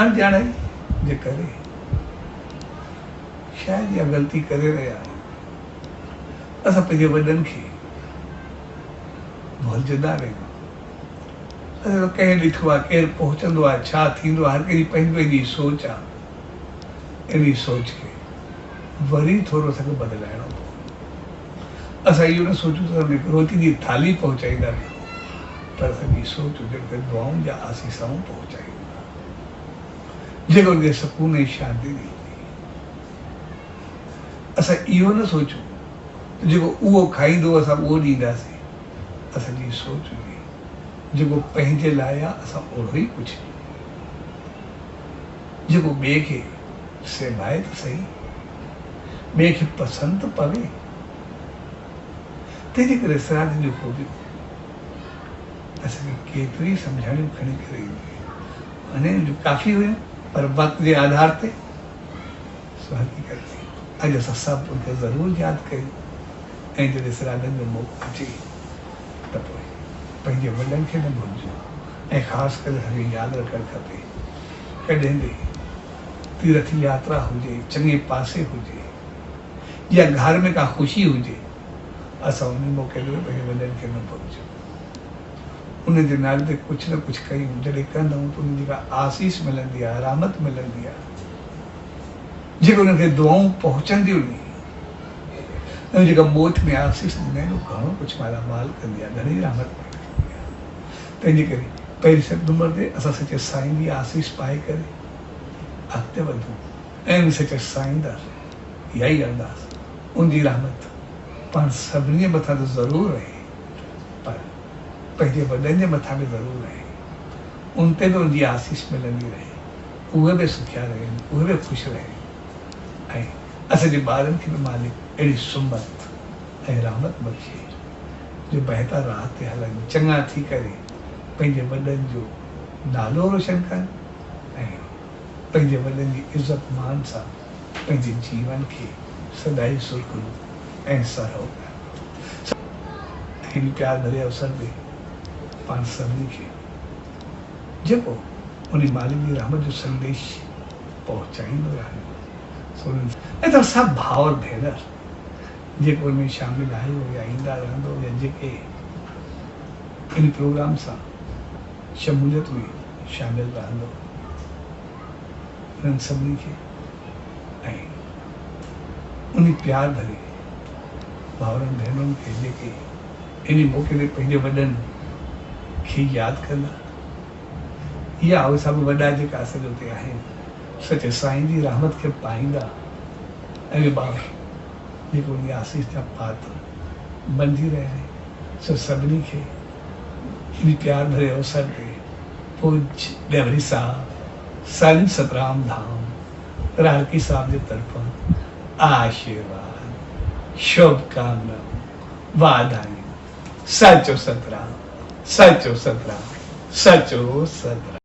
अणॼाणाई जे करे शायदि इहा ग़लती करे रहिया आहियूं। असां पंहिंजे वॾनि खे भुलिजंदा रहियूं। असां कंहिं ॾिठो आहे, केरु पहुचंदो आहे, छा थींदो आहे, हर कंहिंजी पंहिंजी पंहिंजी सोच आहे। इन सोच खे वरी थोरो असांखे बदिलाइणो पवंदो। असां इहो न सोचूं त रोटी जी थाली पहुचाईंदासीं, पर असांजी सोच हुजे त दुआउनि जा आसीसाऊं पहुचाईंदा, जेको उनखे सुकून ऐं शांती ॾींदी। असां इहो न सोचूं त जेको उहो खाईंदो असां उहो ॾींदासीं। असांजी सोच हुजे जेको पंहिंजे लाइ आहे असां ओड़ो ई कुझु ॾियूं, जेको ॿिए खे सेवाए त सही, ॿिए खे पसंदि पवे। तंहिंजे करे सिराज जो ख़ूबियूं असांखे केतिरी सम्झाणियूं खणी करे ईंदियूं। अने जो काफ़ी हुयूं, पर वक़्त जे आधार ते सो हक़ीक़त थी। अॼु असां सभु उनखे ज़रूरु यादि कयूं। ऐं जॾहिं सिराजनि जो मौक़ो अचे त पोइ पंहिंजे वॾनि खे न भुलिजूं। ऐं ख़ासि करे असांखे यादि रखणु खपे, कॾहिं बि तीर्थ यात्रा हुजे, चङे पासे हुजे, या घर में का ख़ुशी हुजे, असां उन मौक़े ते पंहिंजे वॾनि खे न भुलिजूं। उन जे नाले ते कुझु न कुझु कयूं। जॾहिं कंदा आहियूं त उन जी का आसीस मिलंदी आहे, रहमत मिलंदी आहे, जेको उनखे दुआऊं पहुचंदियूं आहिनि। ऐं जेका मौत में आसीस ॾींदा आहिनि उहो घणो कुझु मालामाल कंदी आहे, घणी रहमत कंदी आहे। तंहिंजे करे 1 सितंबर ते असां सचे साईं जी आसीस पाए करे अॻिते वधूं ऐं उन सचे साईं दा इहा ई अरदास, उनजी रहमत पाण सभिनी जे मथां त ज़रूरु रहे, पर पंहिंजे वॾनि जे मथां बि ज़रूरु रहे। उन ते बि उनजी आसीस मिलंदी रहे, उहे बि सुखिया रहनि, उहे बि ख़ुशि रहनि। ऐं असांजे ॿारनि खे बि मालिक अहिड़ी सुमत ऐं रहमत बख़्शे जो बहितर राह ते हलनि, चङा थी करे पंहिंजे वॾनि जो नालो रोशन कनि ऐं पंहिंजे वॾनि जी इज़त मान सां पंहिंजे जीवन खे सदाई सुरखुरू ऐं सरो कनि। हिन प्यार भरे अवसर ते पाण सभिनी खे जेको उन मालिक जी रहमत जो संदेश पहुचाईंदो आहे ऐं त सभु भाउ और भेनर जेको उनमें शामिल आहियो या ईंदा रहंदो या जेके इन प्रोग्राम सां शमूलियत में शामिल रहंदो, उन्हनि सभिनी खे ऐं उन प्यार भरे भाउरनि भेनरुनि खे जेके इन मौक़े ते पंहिंजे वॾनि खे यादि कंदा, या उहे सभु वॾा जेका असांजे उते आहिनि सचे साईं जी रहमत खे पाईंदा ऐं ॿार जेको उन आसीस जा पात्र बणिजी रहिया आहिनि, सो सभिनी खे इन प्यार भरे अवसर ते पूज्य डेवरी साहब सालिम सतराम धाम रारकी साहब जे तरफ़ां आशीर्वाद शुभकामनाऊं वाधायूं। सचो सतराम, सचो सतराम, सचो सतराम।